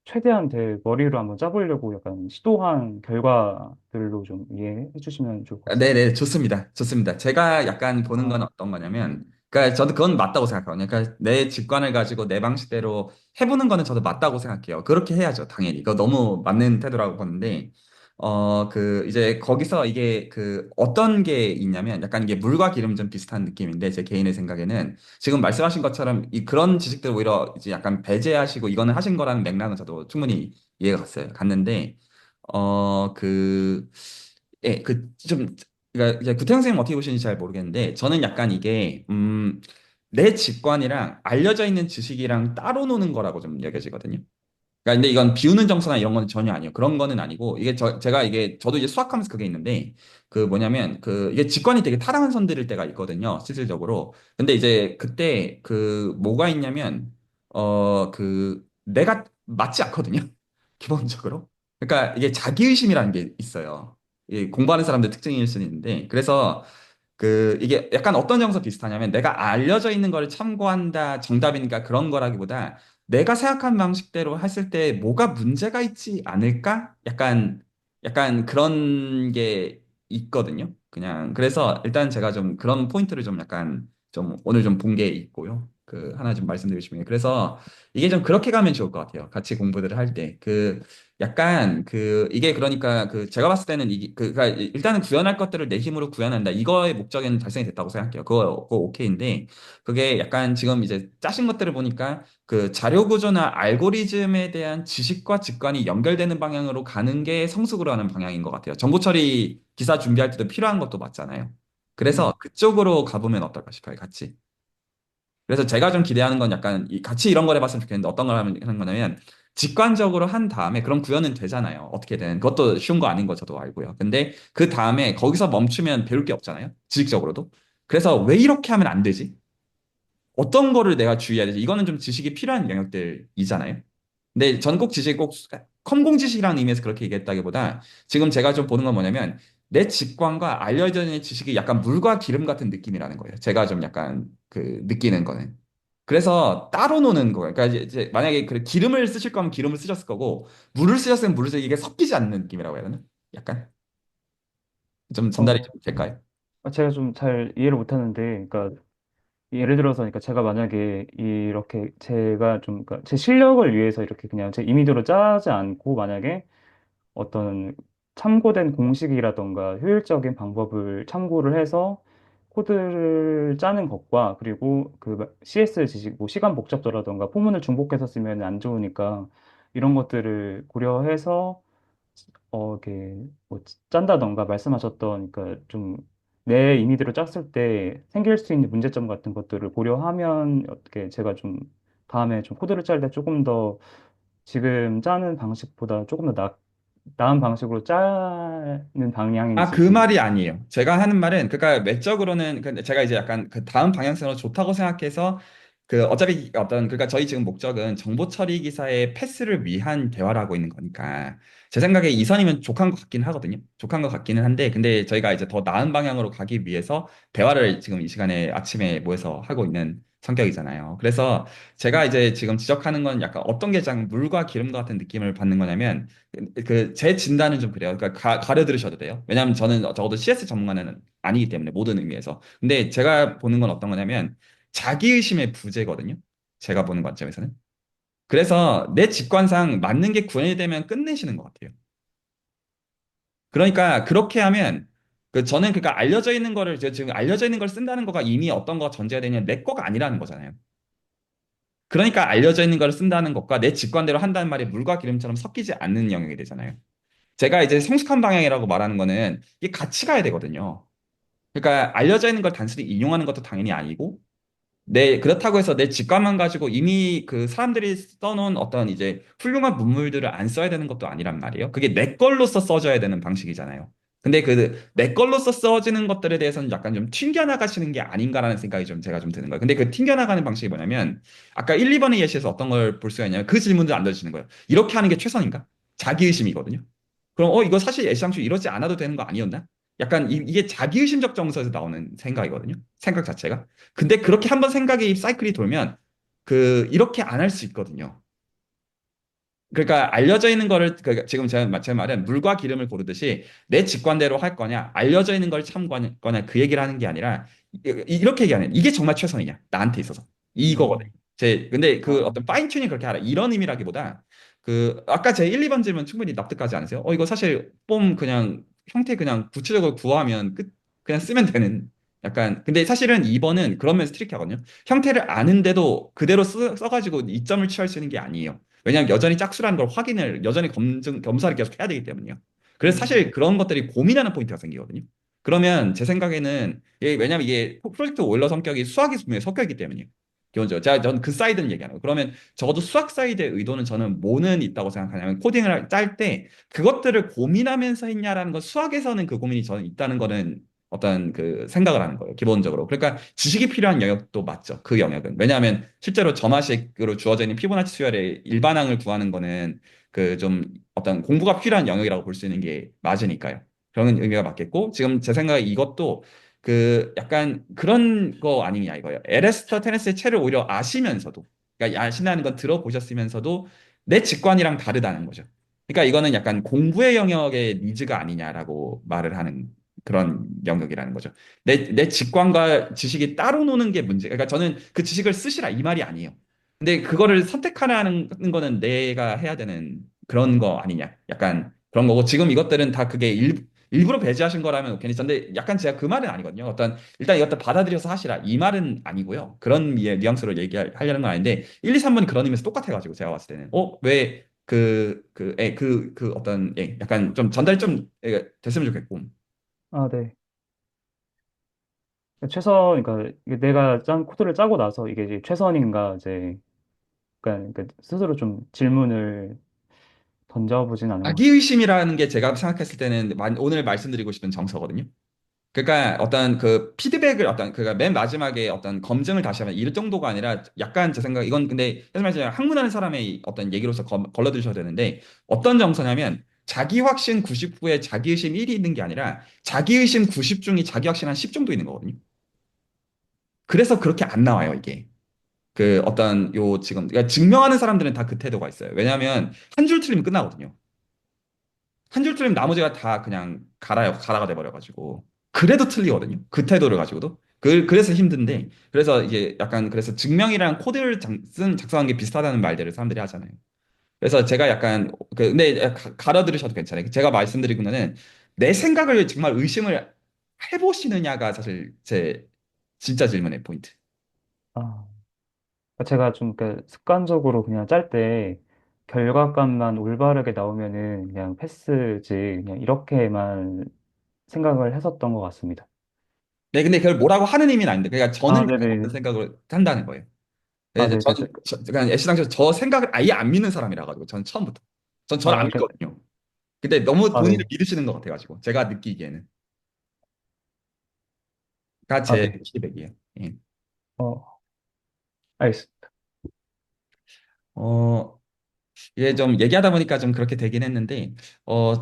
최대한 제 머리로 한번 짜보려고 약간 시도한 결과들로 좀 이해해 주시면 좋을 것 같습니다. 네네, 좋습니다. 좋습니다. 제가 약간 보는 건 아, 어떤 거냐면, 그러니까 저도 그건 맞다고 생각하거든요. 그러니까 내 직관을 가지고 내 방식대로 해보는 거는 저도 맞다고 생각해요. 그렇게 해야죠, 당연히. 그거 너무 맞는 태도라고 보는데, 이제 거기서 이게 어떤 게 있냐면, 약간 이게 물과 기름 좀 비슷한 느낌인데, 제 개인의 생각에는, 지금 말씀하신 것처럼 그런 지식들 오히려 이제 약간 배제하시고 이거는 하신 거라는 맥락은 저도 충분히 이해가 갔는데, 어, 그, 예, 그러니까 이제 구태영 선생님 어떻게 보시는지 잘 모르겠는데, 저는 약간 이게, 내 직관이랑 알려져 있는 지식이랑 따로 노는 거라고 좀 여겨지거든요. 그러니까 근데 이건 비우는 정서나 이런 거는 전혀 아니에요. 그런 거는 아니고, 제가 저도 이제 수학하면서 그게 있는데, 뭐냐면, 이게 직관이 되게 타당한 선들일 때가 있거든요. 실질적으로. 근데 이제 그때 뭐가 있냐면, 내가 맞지 않거든요. 기본적으로. 그러니까 이게 자기의심이라는 게 있어요. 이 공부하는 사람들 특징일 수는 있는데, 그래서 이게 약간 어떤 정서 비슷하냐면 내가 알려져 있는 거를 참고한다 정답이니까 그런 거라기보다 내가 생각한 방식대로 했을 때 뭐가 문제가 있지 않을까? 약간 약간 그런 게 있거든요. 그냥 그래서 일단 제가 좀 그런 포인트를 좀 약간 좀 오늘 좀 본 게 있고요. 그 하나 좀 말씀드리고 싶은 게 그래서 이게 좀 그렇게 가면 좋을 것 같아요. 같이 공부들을 할 때 그 약간 그 이게 그러니까 그 제가 봤을 때는 이게 그니까 일단은 구현할 것들을 내 힘으로 구현한다. 이거의 목적에는 달성이 됐다고 생각해요. 그거 오케이인데 그게 약간 지금 이제 짜신 것들을 보니까 그 자료 구조나 알고리즘에 대한 지식과 직관이 연결되는 방향으로 가는 게 성숙으로 하는 방향인 것 같아요. 정보 처리 기사 준비할 때도 필요한 것도 맞잖아요. 그래서 그쪽으로 가보면 어떨까 싶어요, 같이. 그래서 제가 좀 기대하는 건 약간 같이 이런 걸 해봤으면 좋겠는데 어떤 걸 하는 거냐면 직관적으로 한 다음에 그런 구현은 되잖아요. 어떻게든. 그것도 쉬운 거 아닌 거 저도 알고요. 근데 그 다음에 거기서 멈추면 배울 게 없잖아요. 지식적으로도. 그래서 왜 이렇게 하면 안 되지? 어떤 거를 내가 주의해야 되지? 이거는 좀 지식이 필요한 영역들이잖아요. 근데 저는 꼭 지식 꼭 컴공 지식이라는 의미에서 그렇게 얘기했다기보다 지금 제가 좀 보는 건 뭐냐면 내 직관과 알려져 있는 지식이 약간 물과 기름 같은 느낌이라는 거예요. 제가 좀 약간 그 느끼는 거는. 그래서 따로 노는 거예요. 그러니까 이제 만약에 그 기름을 쓰실 거면 기름을 쓰셨을 거고 물을 쓰셨으면 물을 쓰 이게 섞이지 않는 느낌이라고 해야 되나? 약간 좀 전달이 어, 좀 될까요? 제가 좀 잘 이해를 못하는데, 그러니까 예를 들어서, 그러니까 제가 만약에 이렇게 제가 좀, 그러니까 제 실력을 위해서 이렇게 그냥 제 임의대로 짜지 않고, 만약에 어떤 참고된 공식이라던가 효율적인 방법을 참고를 해서 코드를 짜는 것과 그리고 그 CS 지식, 뭐 시간 복잡도라던가 포문을 중복해서 쓰면 안 좋으니까 이런 것들을 고려해서 이렇게 뭐 짠다던가 말씀하셨던 그러니까 좀 내 임의대로 짰을 때 생길 수 있는 문제점 같은 것들을 고려하면 어떻게 제가 좀 다음에 좀 코드를 짤 때 조금 더 지금 짜는 방식보다 조금 더 나은 방식으로 짜는 아, 방향인지 그 좀. 말이 아니에요. 제가 하는 말은, 그러니까 외적으로는, 근데 제가 이제 약간 그 다음 방향성으로 좋다고 생각해서, 그 어차피 어떤, 그러니까 저희 지금 목적은 정보 처리 기사의 패스를 위한 대화를 하고 있는 거니까, 제 생각에 이선이면 족한 것 같긴 하거든요. 족한 것 같기는 한데, 근데 저희가 이제 더 나은 방향으로 가기 위해서 대화를 지금 이 시간에 아침에 모여서 하고 있는 성격이잖아요. 그래서 제가 이제 지금 지적하는 건 약간 어떤 게 가장 물과 기름 같은 느낌을 받는 거냐면, 그 제 진단은 좀 그래요. 그러니까 가려 들으셔도 돼요. 왜냐하면 저는 적어도 CS 전문가는 아니기 때문에 모든 의미에서. 근데 제가 보는 건 어떤 거냐면 자기의심의 부재거든요. 제가 보는 관점에서는. 그래서 내 직관상 맞는 게 구현이 되면 끝내시는 것 같아요. 그러니까 그렇게 하면 그 저는 그러니까 알려져 있는 거를 제가 지금 알려져 있는 걸 쓴다는 거가 이미 어떤 거가 전제가 되냐 내 거가 아니라는 거잖아요. 그러니까 알려져 있는 걸 쓴다는 것과 내 직관대로 한다는 말이 물과 기름처럼 섞이지 않는 영역이 되잖아요. 제가 이제 성숙한 방향이라고 말하는 거는 이게 같이 가야 되거든요. 그러니까 알려져 있는 걸 단순히 인용하는 것도 당연히 아니고, 그렇다고 해서 내 직감만 가지고 이미 그 사람들이 써놓은 어떤 이제 훌륭한 문물들을 안 써야 되는 것도 아니란 말이에요. 그게 내 걸로서 써져야 되는 방식이잖아요. 근데 그 내 걸로서 써지는 것들에 대해서는 약간 좀 튕겨나가시는 게 아닌가라는 생각이 좀 제가 좀 드는 거예요. 근데 그 튕겨나가는 방식이 뭐냐면 아까 1, 2번의 예시에서 어떤 걸 볼 수가 있냐면 그 질문들 안 던지는 거예요. 이렇게 하는 게 최선인가? 자기의심이거든요. 그럼 이거 사실 애시당초 이러지 않아도 되는 거 아니었나? 약간 게 자기의심적 정서에서 나오는 생각이거든요. 생각 자체가. 근데 그렇게 한번 생각이 사이클이 돌면 그 이렇게 안 할 수 있거든요. 그러니까 알려져 있는 거를 그러니까 지금 제 말은 물과 기름을 고르듯이 내 직관대로 할 거냐 알려져 있는 걸 참고할 거냐 그 얘기를 하는 게 아니라 이렇게 얘기하는 이게 정말 최선이냐 나한테 있어서 이거거든요. 음, 근데 그 아, 어떤 파인 튜닝 그렇게 하라 이런 의미라기보다 그 아까 제 1, 2번 질문 충분히 납득하지 않으세요? 이거 사실 뽐 그냥 형태 그냥 구체적으로 구하면 끝 그냥 쓰면 되는 약간 근데 사실은 2번은 그런 면에서 트리키하거든요. 형태를 아는데도 그대로 써가지고 이점을 취할 수 있는 게 아니에요. 왜냐하면 여전히 짝수라는 걸 확인을 여전히 검사를 계속 해야 되기 때문이요. 그래서 사실 음, 그런 것들이 고민하는 포인트가 생기거든요. 그러면 제 생각에는 왜냐하면 이게 프로젝트 오일러 성격이 수학이 분명히 섞여 있기 때문이에요. 기본적으로 저는 그 사이드는 얘기하는 거예요. 그러면 적어도 수학 사이드의 의도는 저는 뭐는 있다고 생각하냐면 코딩을 짤 때 그것들을 고민하면서 했냐라는 건 수학에서는 그 고민이 저는 있다는 거는 어떤 그 생각을 하는 거예요. 기본적으로. 그러니까 지식이 필요한 영역도 맞죠. 그 영역은. 왜냐하면 실제로 점화식으로 주어져 있는 피보나치 수열의 일반항을 구하는 거는 그 좀 어떤 공부가 필요한 영역이라고 볼 수 있는 게 맞으니까요. 그런 의미가 맞겠고 지금 제 생각에 이것도 그 약간 그런 거 아니냐 이거예요. 에레스터 테네스의 책을 오히려 아시면서도 그러니까 아신다는 건 들어보셨으면서도 내 직관이랑 다르다는 거죠. 그러니까 이거는 약간 공부의 영역의 니즈가 아니냐라고 말을 하는 그런 영역이라는 거죠. 내 직관과 지식이 따로 노는 게 문제. 그러니까 저는 그 지식을 쓰시라 이 말이 아니에요. 근데 그거를 선택하라는 거는 내가 해야 되는 그런 거 아니냐. 약간 그런 거고 지금 이것들은 다 그게 일부러 배제하신 거라면 오케이. 근데 약간 제가 그 말은 아니거든요. 어떤 일단 이것도 받아들여서 하시라 이 말은 아니고요. 그런 뉘앙스로 얘기하려는 건 아닌데 1, 2, 3번이 그런 의미에서 똑같아가지고 제가 봤을 때는 왜 어떤, 약간 좀 전달이 좀 됐으면 좋겠고. 아, 네. 그러니까 이게 내가 짠 코드를 짜고 나서 이게 이제 최선인가 이제 그러니까 스스로 좀 질문을 던져보진 않은 것 같습니다. 자기의심이라는 게 제가 생각했을 때는 오늘 말씀드리고 싶은 정서거든요. 그러니까 어떤 그 피드백을 그러니까 맨 마지막에 어떤 검증을 다시 하면 이 정도가 아니라 약간 제 생각 이건 근데 사실 말하자면 학문하는 사람의 어떤 얘기로서 걸러드셔야 되는데 어떤 정서냐면 자기 확신 99에 자기의심 1이 있는 게 아니라 자기의심 90 중에 자기 확신 한 10 정도 있는 거거든요. 그래서 그렇게 안 나와요, 이게. 그 어떤 요 지금 그러니까 증명하는 사람들은 다 그 태도가 있어요. 왜냐하면 한 줄 틀리면 끝나거든요. 한 줄 틀리면 나머지가 다 그냥 가라가 돼버려가지고 그래도 틀리거든요. 그 태도를 가지고도 그래서 힘든데 그래서 이게 약간 그래서 증명이랑 코드를 작성한 게 비슷하다는 말들을 사람들이 하잖아요. 그래서 제가 약간 근데 가려 들으셔도 괜찮아요. 제가 말씀드리고 는내 생각을 정말 의심을 해보시느냐가 사실 제 진짜 질문의 포인트. 아, 그러니까 제가 좀 습관적으로 그냥 짤 때 결과값만 올바르게 나오면은 그냥 패스지 그냥 이렇게만 생각을 했었던 것 같습니다. 네, 근데 그걸 뭐라고 하는 의미는 아닌데, 그러니까 아, 저는 그런 네네. 생각을 한다는 거예요. 아, 네, 네. 그냥 애시당초 저 생각을 아예 안 믿는 사람이라 가지고, 저는 처음부터. 전 저를 안 아, 그러니까, 믿거든요. 근데 너무 아, 본인을 네. 믿으시는 것 같아가지고, 제가 느끼기에는. 가 아, 제 네. 피드백이에요. 예. 어, 알겠습니다. 어, 이게 좀 얘기하다 보니까 좀 그렇게 되긴 했는데,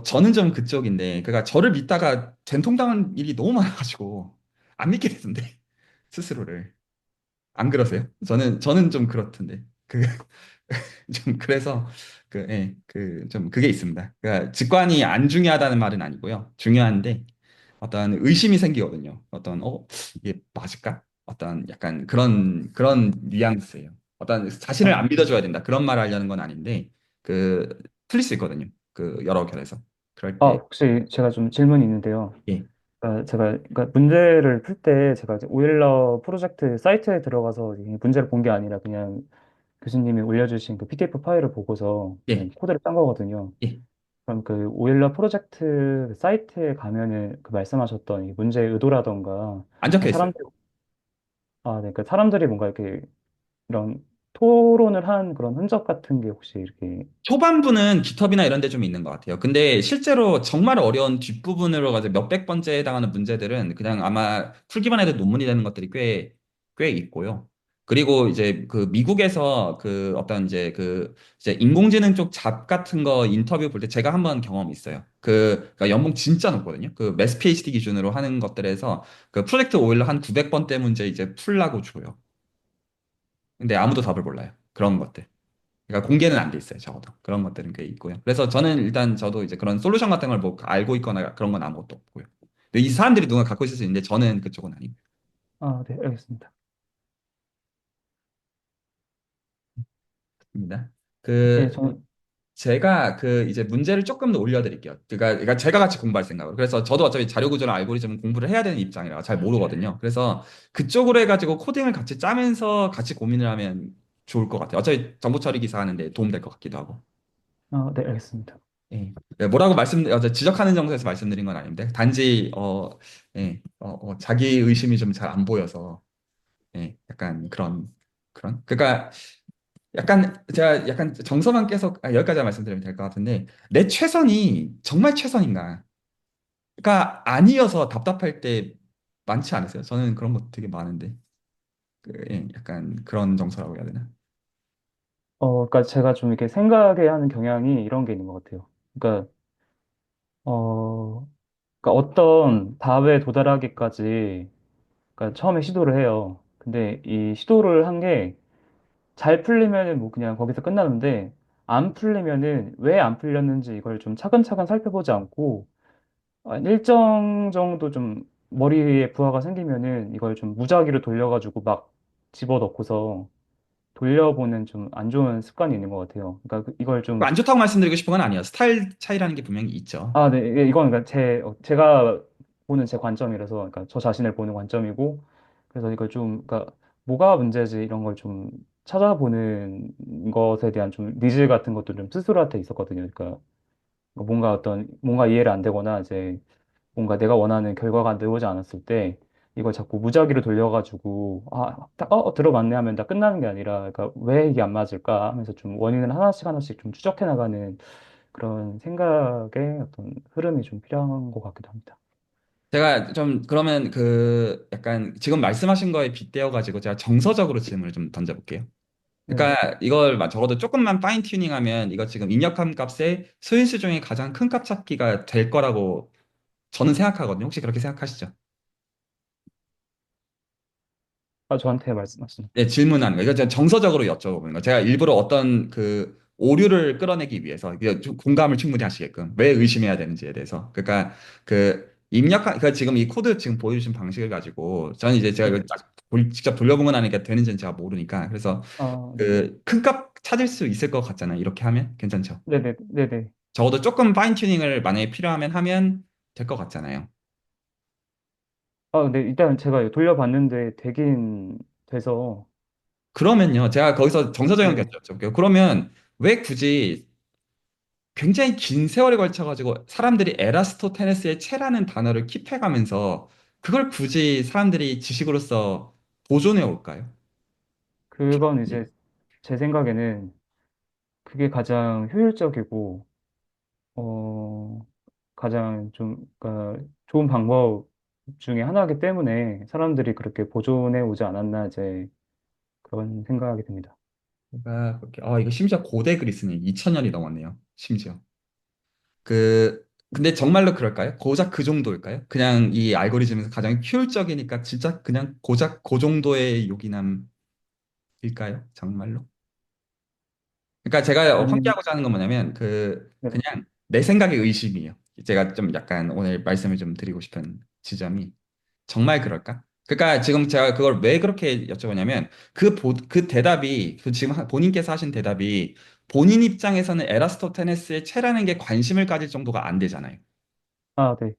저는 좀 그쪽인데, 그러니까 저를 믿다가 된통당한 일이 너무 많아가지고, 안 믿게 되던데, 스스로를. 안 그러세요? 저는 좀 그렇던데. 좀 그래서 좀 그게 있습니다. 그러니까 직관이 안 중요하다는 말은 아니고요. 중요한데 어떤 의심이 생기거든요. 어떤 이게 맞을까? 어떤 약간 그런 뉘앙스예요. 어떤 자신을 아, 안 믿어줘야 된다. 그런 말을 하려는 건 아닌데 그 틀릴 수 있거든요. 그 여러 결에서 그럴 때 혹시 제가 좀 질문이 있는데요. 예, 그러니까 문제를 풀 때 제가 이제 오일러 프로젝트 사이트에 들어가서 이 문제를 본 게 아니라 그냥 교수님이 올려주신 그 PDF 파일을 보고서 그냥 예, 코드를 짠 거거든요. 예. 그럼 그 오일러 프로젝트 사이트에 가면은 그 말씀하셨던 이 문제의 의도라던가 안 적혀 그냥 있어요. 네, 그 사람들이 뭔가 이렇게 이런 토론을 한 그런 흔적 같은 게 혹시 이렇게 초반부는 깃허브나 이런 데 좀 있는 것 같아요. 근데 실제로 정말 어려운 뒷부분으로 가서 몇백 번째에 해당하는 문제들은 그냥 아마 풀기만 해도 논문이 되는 것들이 꽤 있고요. 그리고 이제 그 미국에서 그 어떤 이제 인공지능 쪽 잡 같은 거 인터뷰 볼 때 제가 한번 경험이 있어요. 그러니까 연봉 진짜 높거든요. 그 매스 PhD 기준으로 하는 것들에서 그 프로젝트 오일러 한 900번대 문제 이제 풀라고 줘요. 근데 아무도 답을 몰라요. 그런 것들. 그러니까 공개는 안 돼 있어요, 적어도. 그런 것들은 꽤 있고요. 그래서 저는 일단 저도 이제 그런 솔루션 같은 걸 뭐 알고 있거나 그런 건 아무것도 없고요. 근데 이 사람들이 누가 갖고 있을 수 있는데 저는 그쪽은 네, 알겠습니다. 아닙니다. 예, 그 저는 제가 그 이제 문제를 조금 더 올려드릴게요. 그러니까 제가 같이 공부할 생각으로. 그래서 저도 어차피 자료 구조나 알고리즘 공부를 해야 되는 입장이라 잘 모르거든요. 그래서 그쪽으로 해가지고 코딩을 같이 짜면서 같이 고민을 하면 좋을 것 같아요. 어차피 정보 처리 기사 하는데 도움 될 것 같기도 하고. 네, 알겠습니다. 예. 네, 뭐라고 지적하는 정도에서 말씀드린 건 아닌데, 단지, 자기 의심이 좀 잘 안 보여서, 약간 그러니까, 약간, 제가 약간 정서만 계속, 여기까지 말씀드리면 될 것 같은데, 내 최선이 정말 최선인가? 가 아니어서 답답할 때 많지 않으세요? 저는 그런 거 되게 많은데, 약간 그런 정서라고 해야 되나? 그러니까 제가 좀 이렇게 생각해 하는 경향이 이런 게 있는 것 같아요. 그러니까 어, 그러니까 어떤 답에 도달하기까지 그러니까 처음에 시도를 해요. 근데 이 시도를 한 게 잘 풀리면은 뭐 그냥 거기서 끝나는데 안 풀리면은 왜 안 풀렸는지 이걸 좀 차근차근 살펴보지 않고 일정 정도 좀 머리에 부하가 생기면은 이걸 좀 무작위로 돌려가지고 막 집어넣고서 돌려보는 좀 안 좋은 습관이 있는 것 같아요. 그러니까 이걸 좀 안 좋다고 말씀드리고 싶은 건 아니에요. 스타일 차이라는 게 분명히 있죠. 아, 네, 이건 그러니까 제가 보는 제 관점이라서, 그러니까 저 자신을 보는 관점이고, 그래서 이걸 좀, 그러니까 뭐가 문제지 이런 걸 좀 찾아보는 것에 대한 좀 니즈 같은 것도 좀 스스로한테 있었거든요. 그러니까 뭔가 이해를 안 되거나 이제 뭔가 내가 원하는 결과가 나오지 않았을 때 이걸 자꾸 무작위로 돌려가지고 들어맞네 하면 다 끝나는 게 아니라, 그러니까 왜 이게 안 맞을까 하면서 좀 원인을 하나씩 하나씩 좀 추적해 나가는 그런 생각의 어떤 흐름이 좀 필요한 것 같기도 합니다. 제가 좀 그러면 그 약간 지금 말씀하신 거에 빗대어 가지고 제가 정서적으로 질문을 좀 던져볼게요. 네. 그러니까 이걸 적어도 조금만 파인 튜닝하면 이거 지금 입력한 값의 소인수 중에 가장 큰 값 찾기가 될 거라고 저는 생각하거든요. 혹시 그렇게 생각하시죠? 저한테 말씀하시는. 네, 질문하는 거예요. 이거 제가 정서적으로 여쭤보는 거예요. 제가 일부러 어떤 그 오류를 끌어내기 위해서 이게 좀 공감을 충분히 하시게끔 왜 의심해야 되는지에 대해서. 그러니까 그 입력한 그러니까 지금 이 코드 지금 보여주신 방식을 가지고 저는 이제 제가 네. 이거 딱 직접 돌려보면 하니까 되는지는 제가 모르니까 그래서 네. 그 큰 값 찾을 수 있을 것 같잖아요. 이렇게 하면 괜찮죠? 네네. 네네. 적어도 조금 파인 튜닝을 만약에 필요하면 하면 될 것 같잖아요. 근데 일단 제가 돌려봤는데 되긴 돼서, 그러면요, 제가 거기서 정서적인 게 네. 여쭤볼게요. 그러면 왜 굳이 굉장히 긴 세월에 걸쳐가지고 사람들이 에라스토테네스의 체라는 단어를 킵해가면서 그걸 굳이 사람들이 지식으로서 보존해 올까요? 그건 이제 제 생각에는 그게 가장 효율적이고, 어, 가장 좀, 그러니까 좋은 방법 중에 하나이기 때문에 사람들이 그렇게 보존해 오지 않았나, 이제 그런 생각이 듭니다. 제가 그렇게 이거 심지어 고대 그리스는 2000년이 넘었네요. 심지어. 그 근데 정말로 그럴까요? 고작 그 정도일까요? 그냥 이 알고리즘에서 가장 효율적이니까 진짜 그냥 고작 그 정도의 요긴함일까요? 정말로? 그러니까 제가 아니, 환기하고자 하는 건 뭐냐면 네. 그냥 내 생각의 의심이에요. 제가 좀 약간 오늘 말씀을 좀 드리고 싶은 지점이 정말 그럴까? 그러니까 지금 제가 그걸 왜 그렇게 여쭤보냐면 그 대답이 그 지금 본인께서 하신 대답이 본인 입장에서는 에라스토테네스의 체라는 게 관심을 가질 정도가 안 되잖아요. 네.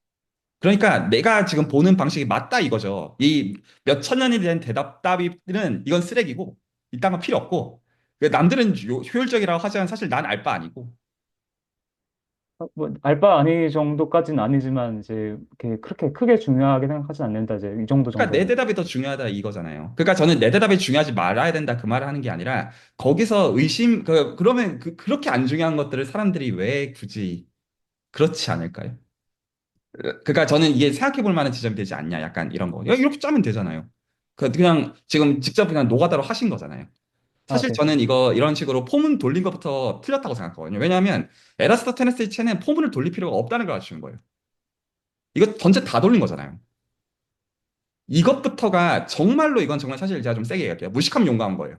그러니까 내가 지금 보는 방식이 맞다 이거죠. 이 몇 천 년이 된 대답답이는 이건 쓰레기고 이딴 거 필요 없고 남들은 효율적이라고 하지만 사실 난 알 바 아니고 뭐, 알바 아니 정도까지는 아니지만, 이제, 그렇게 크게 중요하게 생각하진 않는다, 이제, 이 정도 그러니까 내 정도는. 대답이 더 중요하다 이거잖아요. 그러니까 저는 내 대답이 중요하지 말아야 된다 그 말을 하는 게 아니라 거기서 그러면 그렇게 안 중요한 것들을 사람들이 왜 굳이 그렇지 않을까요? 그러니까 저는 이게 생각해 볼 만한 지점이 되지 않냐 약간 이런 거. 야, 이렇게 짜면 되잖아요. 그냥 지금 직접 그냥 노가다로 하신 거잖아요. 사실 네. 저는 이런 식으로 포문 돌린 것부터 틀렸다고 생각하거든요. 왜냐하면 에라스토테네스의 체는 포문을 돌릴 필요가 없다는 걸 알려주는 거예요. 이거 전체 다 돌린 거잖아요. 이것부터가 정말로 이건 정말 사실 제가 좀 세게 얘기할게요. 무식하면 용감한 거예요.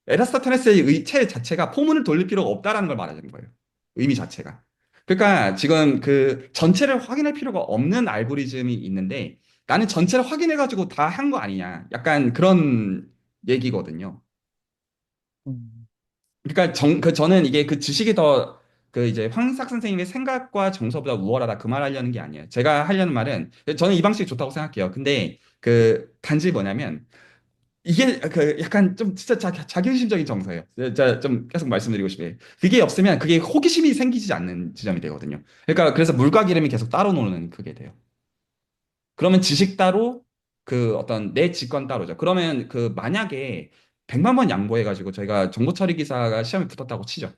에라스토테네스의 의체 자체가 포문을 돌릴 필요가 없다라는 걸 말하는 거예요. 의미 자체가. 그러니까 지금 그 전체를 확인할 필요가 없는 알고리즘이 있는데 나는 전체를 확인해가지고 다 한 거 아니냐. 약간 그런 얘기거든요. 음, 그러니까 저는 이게 그 지식이 더 그 이제 황sak 선생님의 생각과 정서보다 우월하다 그 말 하려는 게 아니에요. 제가 하려는 말은 저는 이 방식이 좋다고 생각해요. 근데 그 단지 뭐냐면 이게 그 약간 좀 진짜 자기중심적인 정서예요. 제가 좀 계속 말씀드리고 싶어요. 그게 없으면 그게 호기심이 생기지 않는 지점이 되거든요. 그러니까 그래서 물과 기름이 계속 따로 노는 그게 돼요. 그러면 지식 따로 그 어떤 내 직관 따로죠. 그러면 그 만약에 100만 번 양보해가지고 저희가 정보 처리 기사가 시험에 붙었다고 치죠.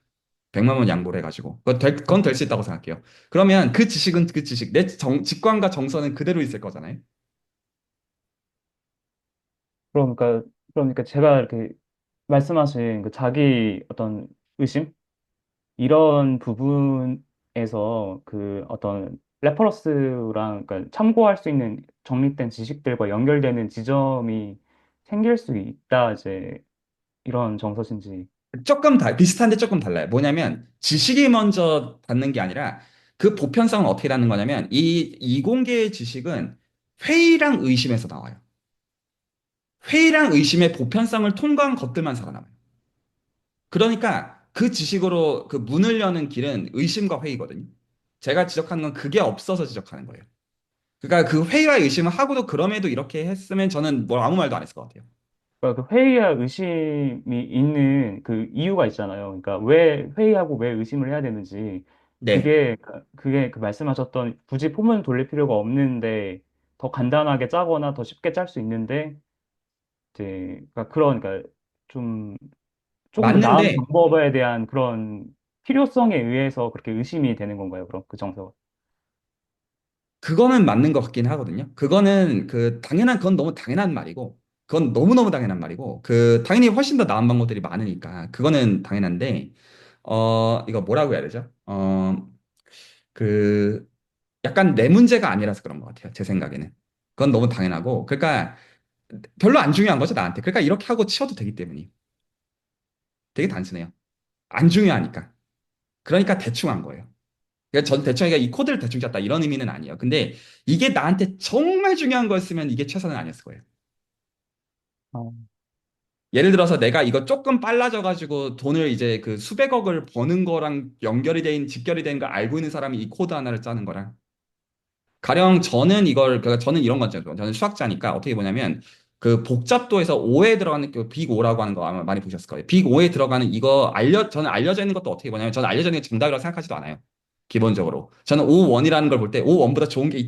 100만 번 양보를 해가지고 네. 그건 될 수 있다고 생각해요. 그러면 그 지식은 그 지식 내 직관과 정서는 그대로 있을 거잖아요. 그러니까 제가 이렇게 말씀하신 그 자기 어떤 의심? 이런 부분에서 그 어떤 레퍼런스랑, 그러니까 참고할 수 있는 정립된 지식들과 연결되는 지점이 생길 수 있다, 이제 이런 정서신지. 비슷한데 조금 달라요. 뭐냐면 지식이 먼저 받는 게 아니라 그 보편성은 어떻게 되는 거냐면 이 이공계의 지식은 회의랑 의심에서 나와요. 회의랑 의심의 보편성을 통과한 것들만 살아남아요. 그러니까 그 지식으로 그 문을 여는 길은 의심과 회의거든요. 제가 지적하는 건 그게 없어서 지적하는 거예요. 그러니까 그 회의와 의심을 하고도 그럼에도 이렇게 했으면 저는 뭐 아무 말도 안 했을 것 같아요. 그러니까 그 회의와 의심이 있는 그 이유가 있잖아요. 그러니까 왜 회의하고 왜 의심을 해야 되는지 네. 그게 그 말씀하셨던 굳이 포문을 돌릴 필요가 없는데 더 간단하게 짜거나 더 쉽게 짤 수 있는데 이제 그러니까 좀 조금 더 나은 맞는데 방법에 대한 그런 필요성에 의해서 그렇게 의심이 되는 건가요? 그럼 그 정서가. 그거는 맞는 것 같긴 하거든요. 그거는 그건 너무 당연한 말이고, 그건 너무너무 당연한 말이고, 당연히 훨씬 더 나은 방법들이 많으니까, 그거는 당연한데, 이거 뭐라고 해야 되죠? 그, 약간 내 문제가 아니라서 그런 것 같아요. 제 생각에는. 그건 너무 당연하고, 그러니까 별로 안 중요한 거죠, 나한테. 그러니까 이렇게 하고 치워도 되기 때문이. 되게 단순해요. 안 중요하니까. 그러니까 대충 한 거예요. 그러니까 전 대충 그러니까 이 코드를 대충 짰다 이런 의미는 아니에요. 근데 이게 나한테 정말 중요한 거였으면 이게 최선은 아니었을 거예요. 어, 예를 들어서 내가 이거 조금 빨라져가지고 돈을 이제 그 수백억을 버는 거랑 직결이 된 거 알고 있는 사람이 이 코드 하나를 짜는 거랑 가령 그러니까 저는 이런 거죠. 저는 수학자니까 어떻게 보냐면 그 복잡도에서 5에 들어가는 그 빅 5라고 하는 거 아마 많이 보셨을 거예요. 빅 5에 들어가는 저는 알려져 있는 것도 어떻게 보냐면 저는 알려져 있는 게 정답이라고 생각하지도 않아요. 기본적으로. 저는 5원이라는 걸 볼 때 5원보다 좋은 게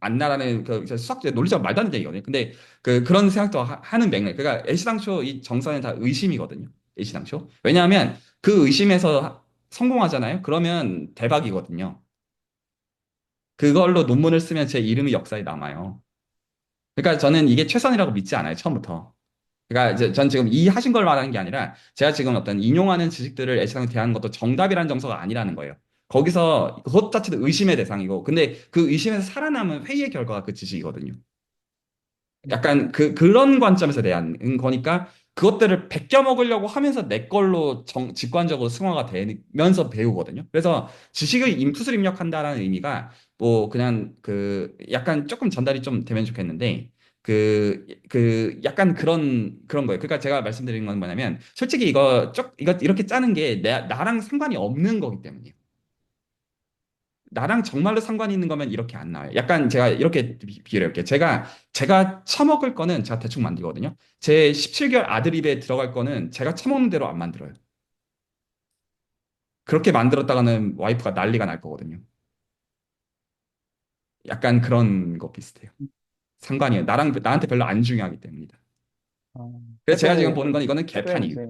않나라는 수학적 논리적 말도 안 되는 얘기거든요. 근데 그런 생각도 하는 맥락. 그러니까 애시당초 이 정선은 다 의심이거든요. 애시당초. 왜냐하면 그 의심에서 성공하잖아요. 그러면 대박이거든요. 그걸로 논문을 쓰면 제 이름이 역사에 남아요. 그러니까 저는 이게 최선이라고 믿지 않아요, 처음부터. 그러니까 이제 전 지금 이 하신 걸 말하는 게 아니라 제가 지금 어떤 인용하는 지식들을 애시당초 대하는 것도 정답이라는 정서가 아니라는 거예요. 거기서 그것 자체도 의심의 대상이고, 근데 그 의심에서 살아남은 회의의 결과가 그 지식이거든요. 약간 그런 관점에서 대한 거니까 그것들을 베껴 먹으려고 하면서 내 걸로 직관적으로 승화가 되면서 배우거든요. 그래서 지식의 인풋을 입력한다라는 의미가 뭐 그냥 약간 조금 전달이 좀 되면 좋겠는데 약간 그런 거예요. 그러니까 제가 말씀드리는 건 뭐냐면 솔직히 이거 이렇게 짜는 게 나랑 상관이 없는 거기 때문이에요. 나랑 정말로 상관이 있는 거면 이렇게 안 나와요. 약간 제가 이렇게 비유를 해볼게요. 제가 처먹을 거는 제가 대충 만들거든요. 제 17개월 아들 입에 들어갈 거는 제가 처먹는 대로 안 만들어요. 그렇게 만들었다가는 와이프가 난리가 날 거거든요. 약간 그런 거 비슷해요. 상관이에요. 나한테 별로 안 중요하기 때문이다. 그래서 제가 지금 보는 건 이거는 해도 개판이에요. 이제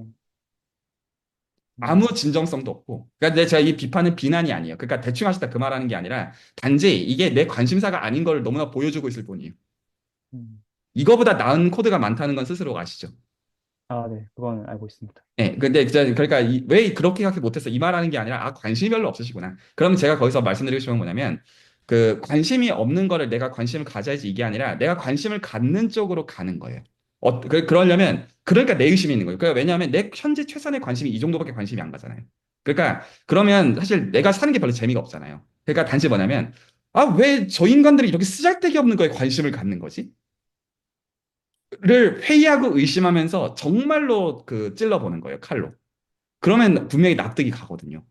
아무 음, 진정성도 없고. 그러니까 제가 이 비판은 비난이 아니에요. 그러니까 대충 하시다 그 말하는 게 아니라 단지 이게 내 관심사가 아닌 걸 너무나 보여주고 있을 뿐이에요. 음. 이거보다 나은 코드가 많다는 건 스스로 아시죠? 네, 그건 알고 있습니다. 네, 근데 그러니까 왜 그렇게 생각해 못했어? 이 말하는 게 아니라 관심이 별로 없으시구나. 그러면 제가 거기서 말씀드리고 싶은 건 뭐냐면 관심이 없는 거를 내가 관심을 가져야지 이게 아니라 내가 관심을 갖는 쪽으로 가는 거예요. 그러려면 그러니까 내 의심이 있는 거예요. 그러니까 왜냐하면 내 현재 최선의 관심이 이 정도밖에 관심이 안 가잖아요. 그러니까 그러면 사실 내가 사는 게 별로 재미가 없잖아요. 그러니까 단지 뭐냐면 왜 저 인간들이 이렇게 쓰잘데기 없는 거에 관심을 갖는 거지? 를 회의하고 의심하면서 정말로 찔러보는 거예요, 칼로. 그러면 분명히 납득이 가거든요.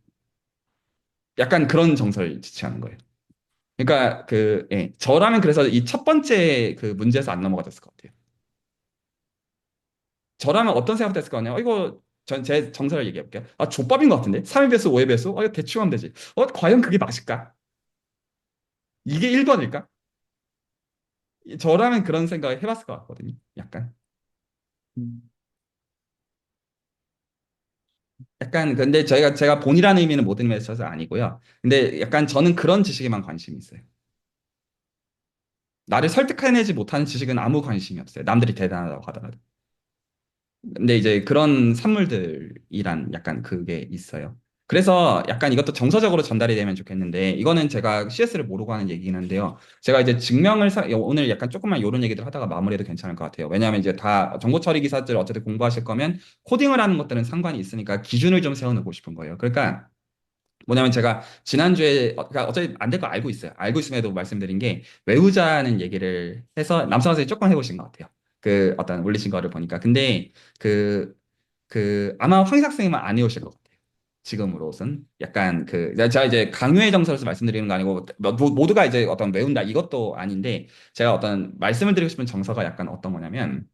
약간 그런 정서를 지향하는 거예요. 그러니까 예, 저라면 그래서 이 첫 번째 문제에서 안 넘어가졌을 것 같아요. 저라면 어떤 생각 됐을 거 아니에요? 이거 제 정서를 얘기해 볼게요. 족밥인 것 같은데? 3의 배수, 5의 배수? 이거 대충 하면 되지. 과연 그게 맞을까? 이게 1도 아닐까? 저라면 그런 생각을 해봤을 것 같거든요. 약간. 음, 근데 제가 본이라는 의미는 모든 의미에서 있어서 아니고요. 근데 약간 저는 그런 지식에만 관심이 있어요. 나를 설득해내지 못하는 지식은 아무 관심이 없어요. 남들이 대단하다고 하더라도. 근데 이제 그런 산물들이란 약간 그게 있어요. 그래서 약간 이것도 정서적으로 전달이 되면 좋겠는데, 이거는 제가 CS를 모르고 하는 얘기긴 한데요. 제가 이제 오늘 약간 조금만 이런 얘기들 하다가 마무리해도 괜찮을 것 같아요. 왜냐하면 이제 다 정보 처리 기사들 어쨌든 공부하실 거면 코딩을 하는 것들은 상관이 있으니까 기준을 좀 세워놓고 싶은 거예요. 그러니까 뭐냐면 제가 지난주에, 그러니까 어차피 안 될 거 알고 있어요. 알고 있음에도 말씀드린 게 외우자는 얘기를 해서 남성 선생님이 조금 해보신 것 같아요. 그 어떤 올리신 거를 보니까. 근데 그, 아마 황희삭 선생님은 안 해오실 것 같아요. 지금으로선 약간 제가 이제 강요의 정서로서 말씀드리는 거 아니고 모두가 이제 어떤 외운다 이것도 아닌데 제가 어떤 말씀을 드리고 싶은 정서가 약간 어떤 거냐면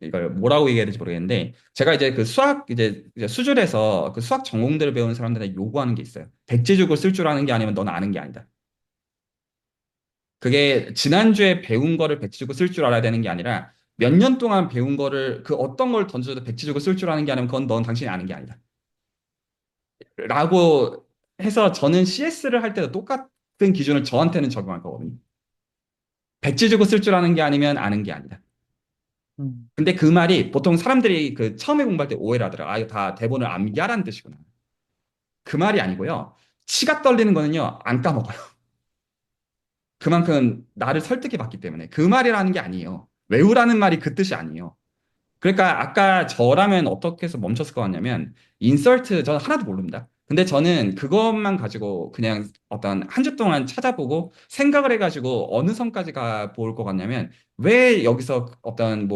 이걸 뭐라고 얘기해야 될지 모르겠는데 제가 이제 그 수학 이제 수준에서 그 수학 전공들을 배우는 사람들한테 요구하는 게 있어요. 백지 주고 쓸 줄 아는 게 아니면 넌 아는 게 아니다. 그게 지난주에 배운 거를 백지 주고 쓸 줄 알아야 되는 게 아니라 몇 년 동안 배운 거를 그 어떤 걸 던져도 백지 주고 쓸 줄 아는 게 아니면 그건 넌 당신이 아는 게 아니다. 라고 해서 저는 CS를 할 때도 똑같은 기준을 저한테는 적용할 거거든요. 백지 주고 쓸 줄 아는 게 아니면 아는 게 아니다. 음, 근데 그 말이 보통 사람들이 그 처음에 공부할 때 오해를 하더라. 아, 이거 다 대본을 암기하라는 뜻이구나. 그 말이 아니고요. 치가 떨리는 거는요, 안 까먹어요. 그만큼 나를 설득해 봤기 때문에. 그 말이라는 게 아니에요. 외우라는 말이 그 뜻이 아니에요. 그러니까 아까 저라면 어떻게 해서 멈췄을 것 같냐면 인설트 저는 하나도 모릅니다. 근데 저는 그것만 가지고 그냥 어떤 한 주 동안 찾아보고 생각을 해가지고 어느 선까지 가 볼 것 같냐면 왜 여기서 어떤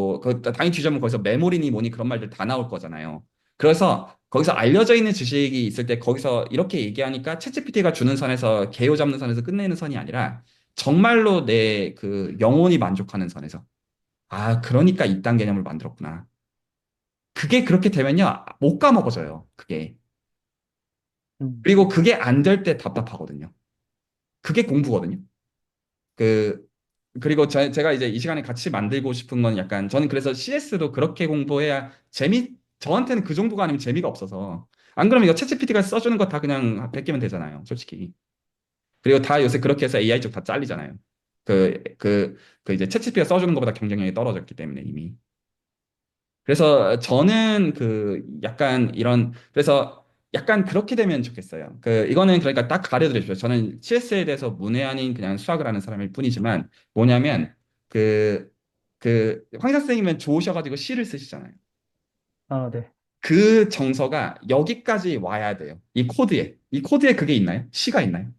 당연히 뒤져보면 거기서 메모리니 뭐니 그런 말들 다 나올 거잖아요. 그래서 거기서 알려져 있는 지식이 있을 때 거기서 이렇게 얘기하니까 챗GPT가 주는 선에서 개요 잡는 선에서 끝내는 선이 아니라 정말로 내 그 영혼이 만족하는 선에서 아, 그러니까 이딴 개념을 만들었구나. 그게 그렇게 되면요, 못 까먹어져요, 그게. 음. 그리고 그게 안 될 때 답답하거든요. 그게 공부거든요. 그, 그리고 제가 이제 이 시간에 같이 만들고 싶은 건 약간, 저는 그래서 CS도 그렇게 공부해야 저한테는 그 정도가 아니면 재미가 없어서. 안 그러면 이거 챗GPT가 써주는 거 다 그냥 베끼면 되잖아요, 솔직히. 그리고 다 요새 그렇게 해서 AI 쪽 다 잘리잖아요. 이제 챗GPT가 써주는 것보다 경쟁력이 떨어졌기 때문에 이미. 그래서 저는 그래서 약간 그렇게 되면 좋겠어요. 이거는 그러니까 딱 가려드리십시오. 저는 CS에 대해서 문외 아닌 그냥 수학을 하는 사람일 뿐이지만 뭐냐면 그, 황희사 선생님은 좋으셔가지고 시를 쓰시잖아요. 아, 네. 그 정서가 여기까지 와야 돼요. 이 코드에 그게 있나요? 시가 있나요?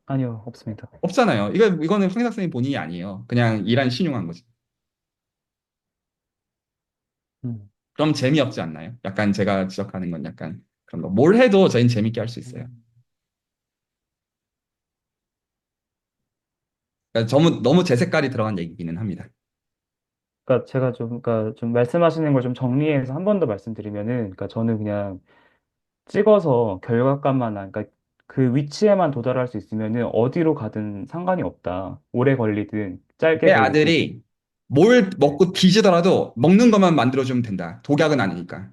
아니요, 없습니다. 없잖아요. 이거는 황희사 선생님 본인이 아니에요. 그냥 일한 신용한 거지. 음. 그럼 재미없지 않나요? 약간 제가 지적하는 건 약간 그런 거. 뭘 해도 저희는 재밌게 할 수 있어요. 음. 그러니까 너무 제 색깔이 들어간 얘기기는 합니다. 그러니까 제가 그러니까 좀 말씀하시는 걸 좀 정리해서 한 번 더 말씀드리면은, 그러니까 저는 그냥 찍어서 결과값만, 그러니까 그 위치에만 도달할 수 있으면은 어디로 가든 상관이 없다. 오래 걸리든 짧게 내 걸리든. 아들이 뭘 네. 먹고 뒤지더라도 먹는 것만 만들어주면 된다. 독약은 아니니까.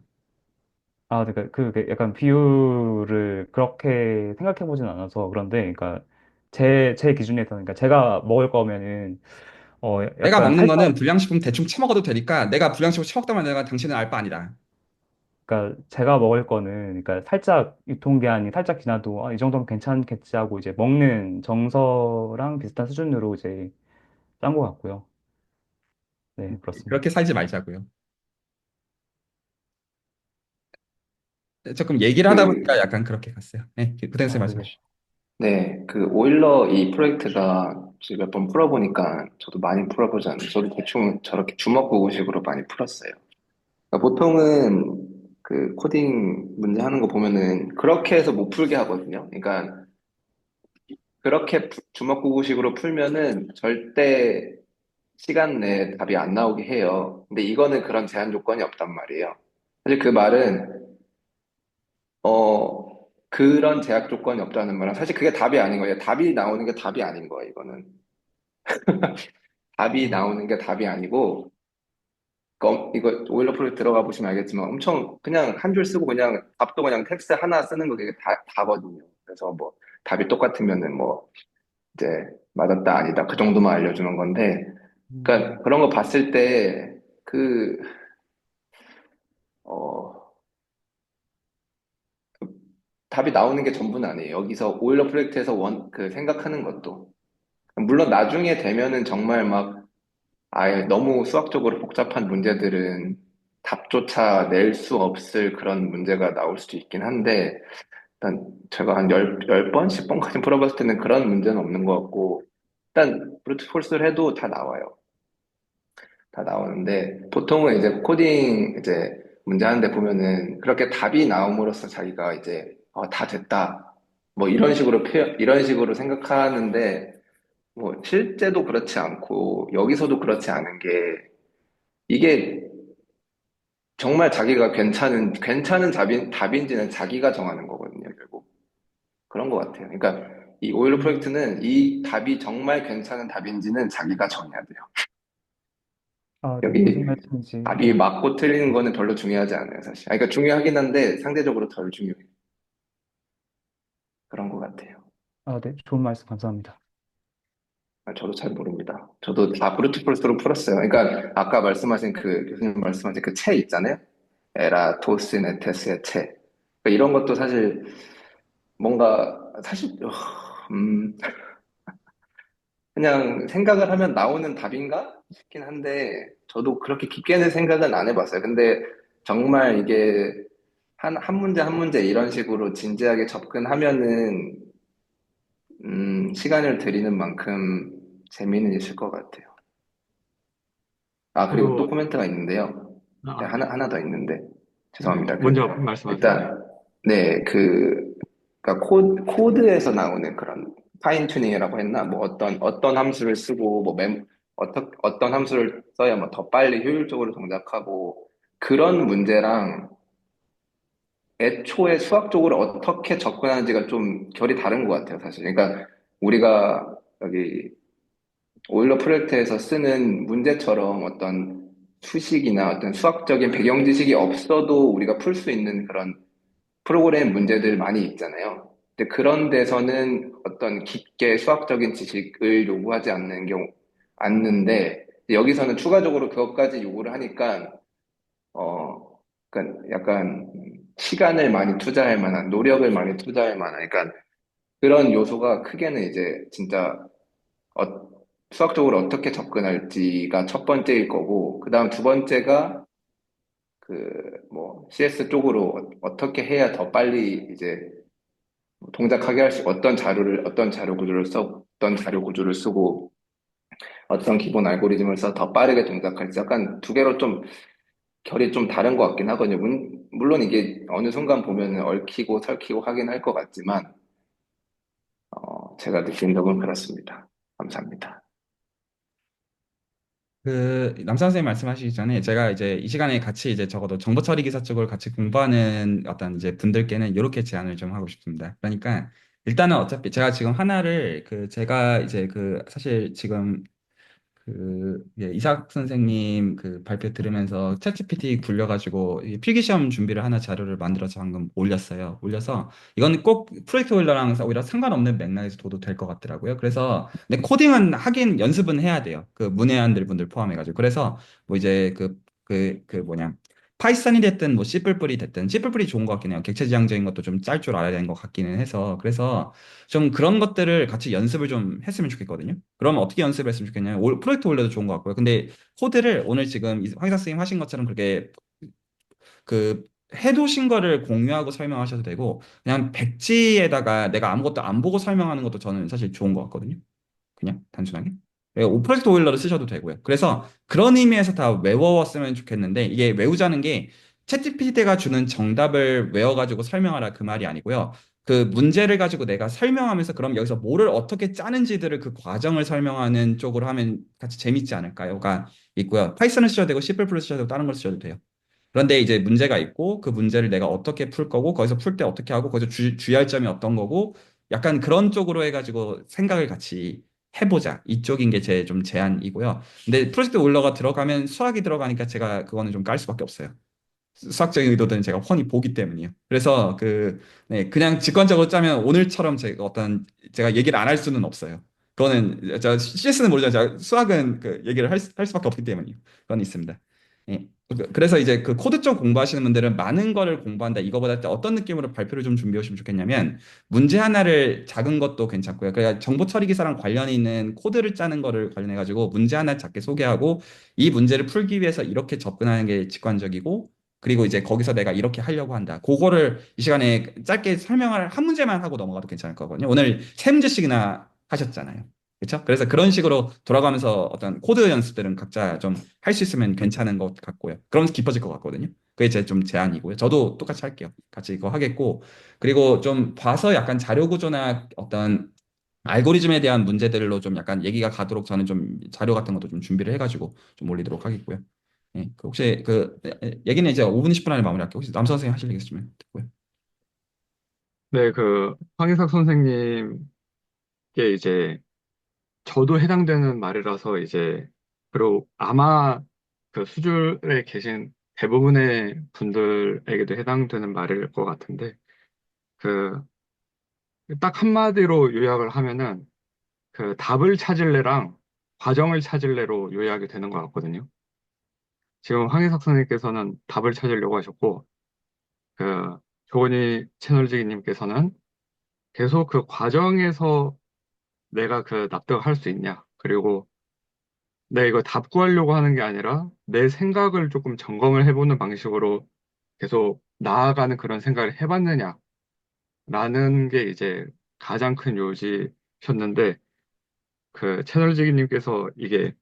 아, 그러니까 그 약간 비유를 그렇게 생각해 보진 않아서 그런데, 그러니까 제 기준에서는, 그러니까 제가 먹을 거면은 내가 약간 먹는 살짝, 거는 불량식품 대충 처먹어도 되니까 내가 불량식품 처먹다만 내가 당신은 알 바 아니다. 그러니까 제가 먹을 거는, 그러니까 살짝 유통기한이 살짝 지나도 이 정도면 괜찮겠지 하고 이제 먹는 정서랑 비슷한 수준으로 이제 짠 것 같고요. 네, 그렇습니다. 그렇게 살지 말자고요. 조금 얘기를 하다 보니까 그, 약간 그렇게 갔어요. 네, 고생하셨어요. 아, 네. 말씀하시죠. 네, 그 오일러 이 프로젝트가 지금 몇 번 풀어보니까 저도 많이 풀어보지 않아요. 저도 대충 저렇게 주먹구구식으로 많이 풀었어요. 그러니까 보통은 그 코딩 문제 하는 거 보면은 그렇게 해서 못 풀게 하거든요. 그러니까 그렇게 주먹구구식으로 풀면은 절대 시간 내에 답이 안 나오게 해요. 근데 이거는 그런 제한 조건이 없단 말이에요. 사실 그 말은 그런 제약 조건이 없다는 말은 사실 그게 답이 아닌 거예요. 답이 나오는 게 답이 아닌 거예요, 이거는. 답이 음, 나오는 게 답이 아니고, 이거 오일러 프로젝트 들어가 보시면 알겠지만 엄청 그냥 한 줄 쓰고 그냥 답도 그냥 텍스트 하나 쓰는 거 그게 다거든요. 그래서 뭐 답이 똑같으면은 뭐 이제 맞았다 아니다 그 정도만 알려주는 건데, 그러니까 음, 그런 거 봤을 때, 그, 어, 답이 나오는 게 전부는 아니에요. 여기서 오일러 프로젝트에서 그 생각하는 것도. 물론 나중에 되면은 정말 막 아예 너무 수학적으로 복잡한 문제들은 답조차 낼 수 없을 그런 문제가 나올 수도 있긴 한데, 일단 제가 한 10번, 10번까지 풀어봤을 때는 그런 문제는 없는 것 같고, 일단 브루트 폴스를 해도 다 나와요. 다 나오는데, 보통은 이제 코딩 이제 문제 하는데 보면은 그렇게 답이 나옴으로써 자기가 이제 다 됐다. 뭐 이런 식으로 생각하는데, 뭐 실제도 그렇지 않고 여기서도 그렇지 않은 게 이게 정말 자기가 괜찮은 답인지는 자기가 정하는 거거든요, 결국. 그런 것 같아요. 그러니까 이 오일러 음, 프로젝트는 이 답이 정말 괜찮은 답인지는 자기가 정해야 돼요. 아, 네. 무슨 여기 말씀인지. 답이 네. 맞고 틀리는 거는 별로 중요하지 않아요, 사실. 그러니까 중요하긴 한데 상대적으로 덜 중요해요. 그런 것 같아요. 아, 네. 좋은 말씀 감사합니다. 저도 잘 모릅니다. 저도 다 브루트 폴스로 풀었어요. 그러니까 아까 말씀하신 그 교수님 말씀하신 그 채 있잖아요. 에라토스네테스의 채. 그러니까 이런 것도 사실 뭔가 사실 음, 그냥 생각을 하면 나오는 답인가 싶긴 한데 저도 그렇게 깊게는 생각은 안 해봤어요. 근데 정말 이게 한 문제 한 문제 이런 식으로 진지하게 접근하면은 시간을 들이는 만큼 재미는 있을 것 같아요. 아, 그리고 또 저도, 코멘트가 있는데요. 네, 아, 하나 더 있는데 네, 죄송합니다. 먼저 말씀하세요. 일단 네, 그러니까 코드에서 나오는 그런 파인 튜닝이라고 했나? 뭐 어떤 함수를 쓰고 뭐 어떤 함수를 써야 뭐 더 빨리 효율적으로 동작하고 그런 문제랑 애초에 수학적으로 어떻게 접근하는지가 좀 결이 다른 것 같아요, 사실. 그러니까 우리가 여기 오일러 프로젝트에서 쓰는 문제처럼 어떤 수식이나 어떤 수학적인 배경 지식이 없어도 우리가 풀 수 있는 그런 프로그램 문제들 많이 있잖아요. 근데 그런 데서는 어떤 깊게 수학적인 지식을 요구하지 않는데, 여기서는 추가적으로 그것까지 요구를 하니까, 그러니까 약간 시간을 많이 투자할 만한, 노력을 많이 투자할 만한, 그러니까 그런 요소가 크게는 이제 진짜 어- 수학적으로 어떻게 접근할지가 첫 번째일 거고, 그 다음 두 번째가 CS 쪽으로 어떻게 해야 더 빨리 이제 동작하게 할 수, 어떤 자료 구조를 어떤 자료 구조를 쓰고, 어떤 기본 알고리즘을 써 더 빠르게 동작할지 약간 두 개로 좀 결이 좀 다른 것 같긴 하거든요. 물론 이게 어느 순간 보면은 얽히고 설키고 하긴 할 것 같지만, 제가 느낀 적은 그렇습니다. 감사합니다. 그 남상 선생님 말씀하시기 전에 제가 이제 이 시간에 같이 이제 적어도 정보 처리 기사 쪽을 같이 공부하는 어떤 이제 분들께는 이렇게 제안을 좀 하고 싶습니다. 그러니까 일단은 어차피 제가 지금 하나를 그 제가 이제 그 사실 지금 이삭 선생님 그 발표 들으면서 챗GPT 굴려가지고 이 필기시험 준비를 하나 자료를 만들어서 방금 올렸어요. 올려서 이건 꼭 프로젝트 오일러랑 오히려 상관없는 맥락에서 둬도 될 것 같더라고요. 그래서 근데 코딩은 하긴 연습은 해야 돼요. 그 문해한들 분들 포함해가지고. 그래서 뭐 이제 그 뭐냐. 파이썬이 됐든 뭐 C++이 됐든 C++이 좋은 것 같긴 해요. 객체지향적인 것도 좀 짤 줄 알아야 되는 것 같기는 해서 그래서 좀 그런 것들을 같이 연습을 좀 했으면 좋겠거든요. 그럼 어떻게 연습을 했으면 좋겠냐면 프로젝트 올려도 좋은 것 같고요. 근데 코드를 오늘 지금 황희사 선생님 하신 것처럼 그렇게 그 해두신 거를 공유하고 설명하셔도 되고 그냥 백지에다가 내가 아무것도 안 보고 설명하는 것도 저는 사실 좋은 것 같거든요. 그냥 단순하게. 프로젝트 오일러를 쓰셔도 되고요. 그래서 그런 의미에서 다 외워왔으면 좋겠는데 이게 외우자는 게 챗GPT가 주는 정답을 외워가지고 설명하라 그 말이 아니고요. 그 문제를 가지고 내가 설명하면서 그럼 여기서 뭐를 어떻게 짜는지들을 그 과정을 설명하는 쪽으로 하면 같이 재밌지 않을까요?가 있고요. 파이썬을 쓰셔도 되고 C++ 쓰셔도 되고 다른 걸 쓰셔도 돼요. 그런데 이제 문제가 있고 그 문제를 내가 어떻게 풀 거고 거기서 풀 때 어떻게 하고 거기서 주의할 점이 어떤 거고 약간 그런 쪽으로 해가지고 생각을 같이 해보자. 이쪽인 게 제 좀 제안이고요. 근데 프로젝트 올러가 들어가면 수학이 들어가니까 제가 그거는 좀 깔 수밖에 없어요. 수학적인 의도들은 제가 훤히 보기 때문이에요. 그래서 네, 그냥 직관적으로 짜면 오늘처럼 제가 얘기를 안 할 수는 없어요. 그거는 저 CS는 모르지만 제가 수학은 그 얘기를 할 수밖에 없기 때문이에요. 그건 있습니다. 예. 그래서 이제 그 코드 쪽 공부하시는 분들은 많은 거를 공부한다. 이거보다 어떤 느낌으로 발표를 좀 준비해 오시면 좋겠냐면 문제 하나를 작은 것도 괜찮고요. 그러니까 정보 처리 기사랑 관련이 있는 코드를 짜는 거를 관련해 가지고 문제 하나 작게 소개하고 이 문제를 풀기 위해서 이렇게 접근하는 게 직관적이고 그리고 이제 거기서 내가 이렇게 하려고 한다. 그거를 이 시간에 짧게 설명을 한 문제만 하고 넘어가도 괜찮을 거거든요. 오늘 세 문제씩이나 하셨잖아요. 그렇죠? 그래서 그런 식으로 돌아가면서 어떤 코드 연습들은 각자 좀 할 수 있으면 괜찮은 것 같고요. 그러면서 깊어질 것 같거든요. 그게 제 좀 제안이고요. 저도 똑같이 할게요. 같이 이거 하겠고 그리고 좀 봐서 약간 자료 구조나 어떤 알고리즘에 대한 문제들로 좀 약간 얘기가 가도록 저는 좀 자료 같은 것도 좀 준비를 해가지고 좀 올리도록 하겠고요. 예, 그 혹시 그 얘기는 이제 5분 10분 안에 마무리할게요. 혹시 남 선생님 하실 얘기 있으면 듣고요. 네, 그 황희석 선생님께 이제 저도 해당되는 말이라서 이제 그리고 아마 그 수준에 계신 대부분의 분들에게도 해당되는 말일 것 같은데 그 딱 한마디로 요약을 하면은 그 답을 찾을래랑 과정을 찾을래로 요약이 되는 것 같거든요. 지금 황희석 선생님께서는 답을 찾으려고 하셨고 그 조건희 채널지기님께서는 계속 그 과정에서 내가 그 납득할 수 있냐 그리고 내가 이거 답 구하려고 하는 게 아니라 내 생각을 조금 점검을 해보는 방식으로 계속 나아가는 그런 생각을 해봤느냐라는 게 이제 가장 큰 요지셨는데 그 채널지기님께서 이게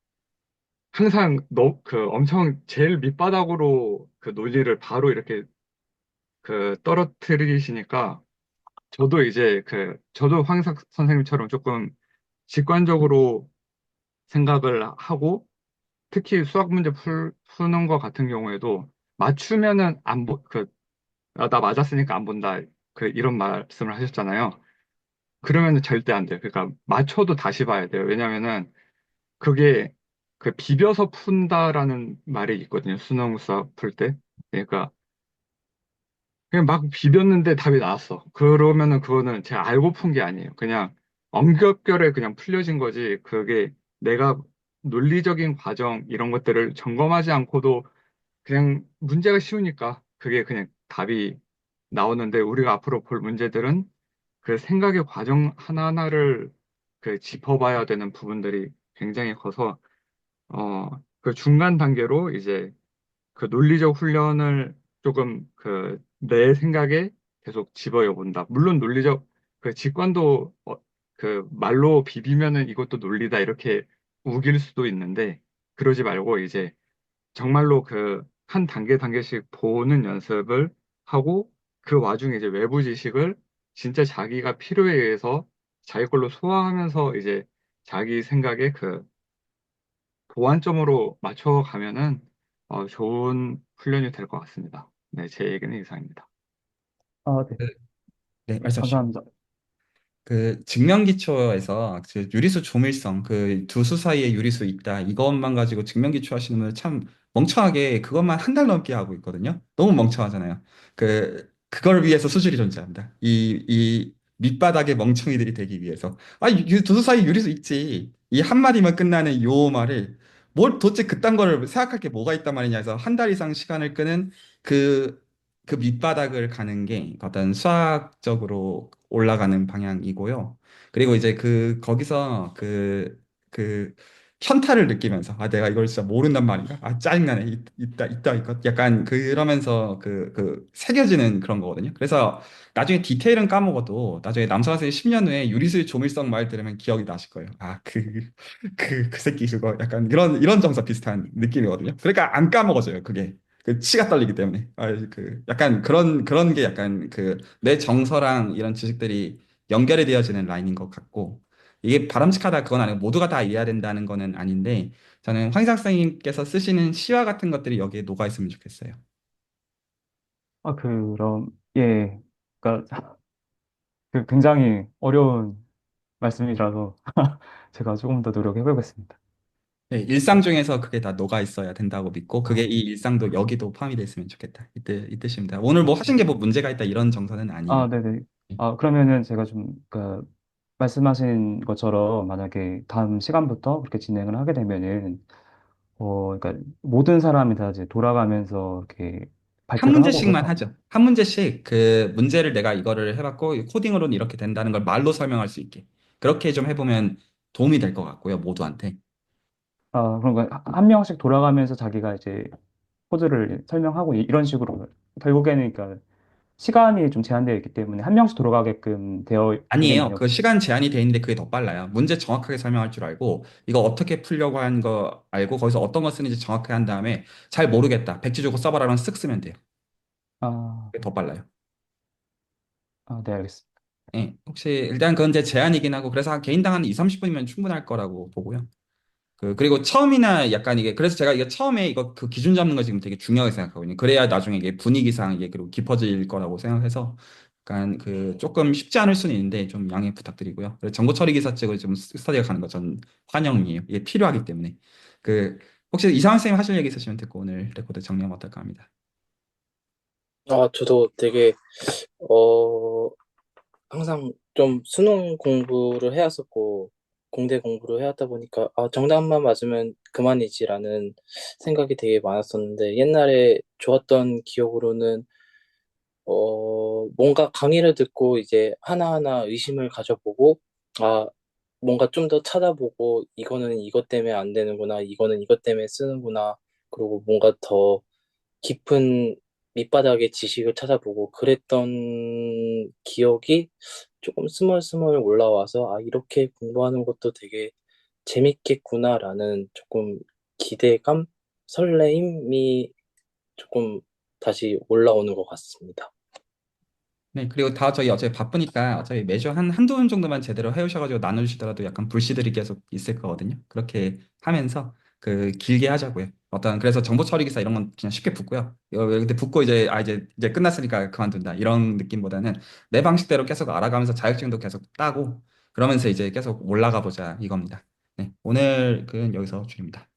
항상 그 엄청 제일 밑바닥으로 그 논리를 바로 이렇게 그 떨어뜨리시니까 저도 이제 저도 황sak 선생님처럼 조금 직관적으로 생각을 하고 특히 수학 문제 푸는 거 같은 경우에도 맞추면은 나 맞았으니까 안 본다. 이런 말씀을 하셨잖아요. 그러면은 절대 안 돼요. 그러니까 맞춰도 다시 봐야 돼요. 왜냐면은 그게 비벼서 푼다라는 말이 있거든요. 수능 수학 풀 때. 그러니까 그냥 막 비볐는데 답이 나왔어. 그러면은 그거는 제가 알고 푼 게 아니에요. 그냥 엄격결에 그냥 풀려진 거지. 그게 내가 논리적인 과정 이런 것들을 점검하지 않고도 그냥 문제가 쉬우니까 그게 그냥 답이 나오는데 우리가 앞으로 볼 문제들은 그 생각의 과정 하나하나를 짚어봐야 되는 부분들이 굉장히 커서 그 중간 단계로 이제 그 논리적 훈련을 조금 내 생각에 계속 집어여 본다. 물론 논리적 직관도 말로 비비면은 이것도 논리다 이렇게 우길 수도 있는데 그러지 말고 이제 정말로 한 단계 단계씩 보는 연습을 하고 그 와중에 이제 외부 지식을 진짜 자기가 필요에 의해서 자기 걸로 소화하면서 이제 자기 생각에 보완점으로 맞춰가면은 좋은 훈련이 될 것 같습니다. 네, 제 얘기는 이상입니다. 아, 네. 네, 네, 말씀하십시오. 감사합니다. 그 증명 기초에서 그 유리수 조밀성 그 두 수 사이에 유리수 있다 이것만 가지고 증명 기초 하시는 분들 참 멍청하게 그것만 한 달 넘게 하고 있거든요. 너무 멍청하잖아요. 그걸 위해서 수술이 존재합니다. 이 밑바닥의 멍청이들이 되기 위해서 두 수 사이에 유리수 있지 이 한마디만 끝나는 요 말을 뭘 도대체 그딴 거를 생각할 게 뭐가 있단 말이냐 해서 한 달 이상 시간을 끄는 그 그 밑바닥을 가는 게 어떤 수학적으로 올라가는 방향이고요. 그리고 이제 거기서 그 현타를 느끼면서 내가 이걸 진짜 모른단 말인가? 짜증나네. 있다 이거 약간 그러면서 새겨지는 그런 거거든요. 그래서 나중에 디테일은 까먹어도 나중에 남서가세 10년 후에 유리수의 조밀성 말 들으면 기억이 나실 거예요. 그 새끼 그거 약간 이런 정서 비슷한 느낌이거든요. 그러니까 안 까먹어져요. 그게. 그 치가 떨리기 때문에 약간 그런 게 약간 내 정서랑 이런 지식들이 연결이 되어지는 라인인 것 같고 이게 바람직하다 그건 아니고 모두가 다 이해해야 된다는 거는 아닌데 저는 황희상 선생님께서 쓰시는 시와 같은 것들이 여기에 녹아 있으면 좋겠어요. 그럼, 예. 그러니까 굉장히 어려운 말씀이라서 제가 조금 더 노력해 보겠습니다. 네, 일상 중에서 그게 다 녹아 있어야 된다고 믿고 그게 아, 이 일상도 여기도 포함이 됐으면 좋겠다. 이 뜻입니다. 오늘 뭐 하신 게 뭐 문제가 있다 이런 정서는 아니에요. 네네. 네. 그러면은 제가 말씀하신 것처럼 만약에 다음 시간부터 그렇게 진행을 하게 되면은 그러니까 모든 사람이 다 이제 돌아가면서 이렇게 한 발표를 하고 문제씩만 그래서, 하죠. 한 문제씩 그 문제를 내가 이거를 해봤고 코딩으로는 이렇게 된다는 걸 말로 설명할 수 있게 그렇게 좀 해보면 도움이 될 것 같고요, 모두한테. 그러니까 한 명씩 돌아가면서 자기가 이제 코드를 설명하고 이런 식으로 결국에는 그러니까 시간이 좀 제한되어 있기 때문에 한 명씩 돌아가게끔 되어 아니에요. 되겠네요. 그 시간 제한이 돼 있는데 그게 더 빨라요. 문제 정확하게 설명할 줄 알고 이거 어떻게 풀려고 하는 거 알고 거기서 어떤 거 쓰는지 정확하게 한 다음에 잘 모르겠다. 백지 주고 써봐라면 쓱 쓰면 돼요. 아, 그게 더 빨라요. 네, 알겠습니다. 예. 혹시 일단 그건 이제 제한이긴 하고 그래서 한 개인당 한 2, 30분이면 충분할 거라고 보고요. 그리고 처음이나 약간 이게 그래서 제가 이게 처음에 이거 그 기준 잡는 거 지금 되게 중요하게 생각하거든요. 그래야 나중에 이게 분위기상 이게 그리고 깊어질 거라고 생각해서 약간 그 조금 쉽지 않을 수는 있는데 좀 양해 부탁드리고요. 그래서 정보 처리 기사 쪽을 좀 스터디가 가는 거 전 환영이에요. 이게 필요하기 때문에. 그 혹시 이상한 선생님 하실 얘기 있으시면 듣고 오늘 레코드 정리하면 어떨까 합니다. 저도 되게, 어, 항상 좀 수능 공부를 해왔었고, 공대 공부를 해왔다 보니까, 정답만 맞으면 그만이지라는 생각이 되게 많았었는데, 옛날에 좋았던 기억으로는, 뭔가 강의를 듣고 이제 하나하나 의심을 가져보고, 아, 뭔가 좀 더 찾아보고, 이거는 이것 때문에 안 되는구나, 이거는 이것 때문에 쓰는구나, 그리고 뭔가 더 깊은 밑바닥의 지식을 찾아보고 그랬던 기억이 조금 스멀스멀 올라와서 이렇게 공부하는 것도 되게 재밌겠구나라는 조금 기대감, 설레임이 조금 다시 올라오는 것 같습니다. 네, 그리고 다 저희 어차피 바쁘니까 어차피 매주 한두 번 정도만 제대로 해오셔가지고 나눠주시더라도 약간 불씨들이 계속 있을 거거든요. 그렇게 하면서 그 길게 하자고요. 그래서 정보 처리 기사 이런 건 그냥 쉽게 붙고요. 이거 근데 붙고 이제 끝났으니까 그만둔다. 이런 느낌보다는 내 방식대로 계속 알아가면서 자격증도 계속 따고 그러면서 이제 계속 올라가 보자 이겁니다. 네, 오늘 은 여기서 줄입니다.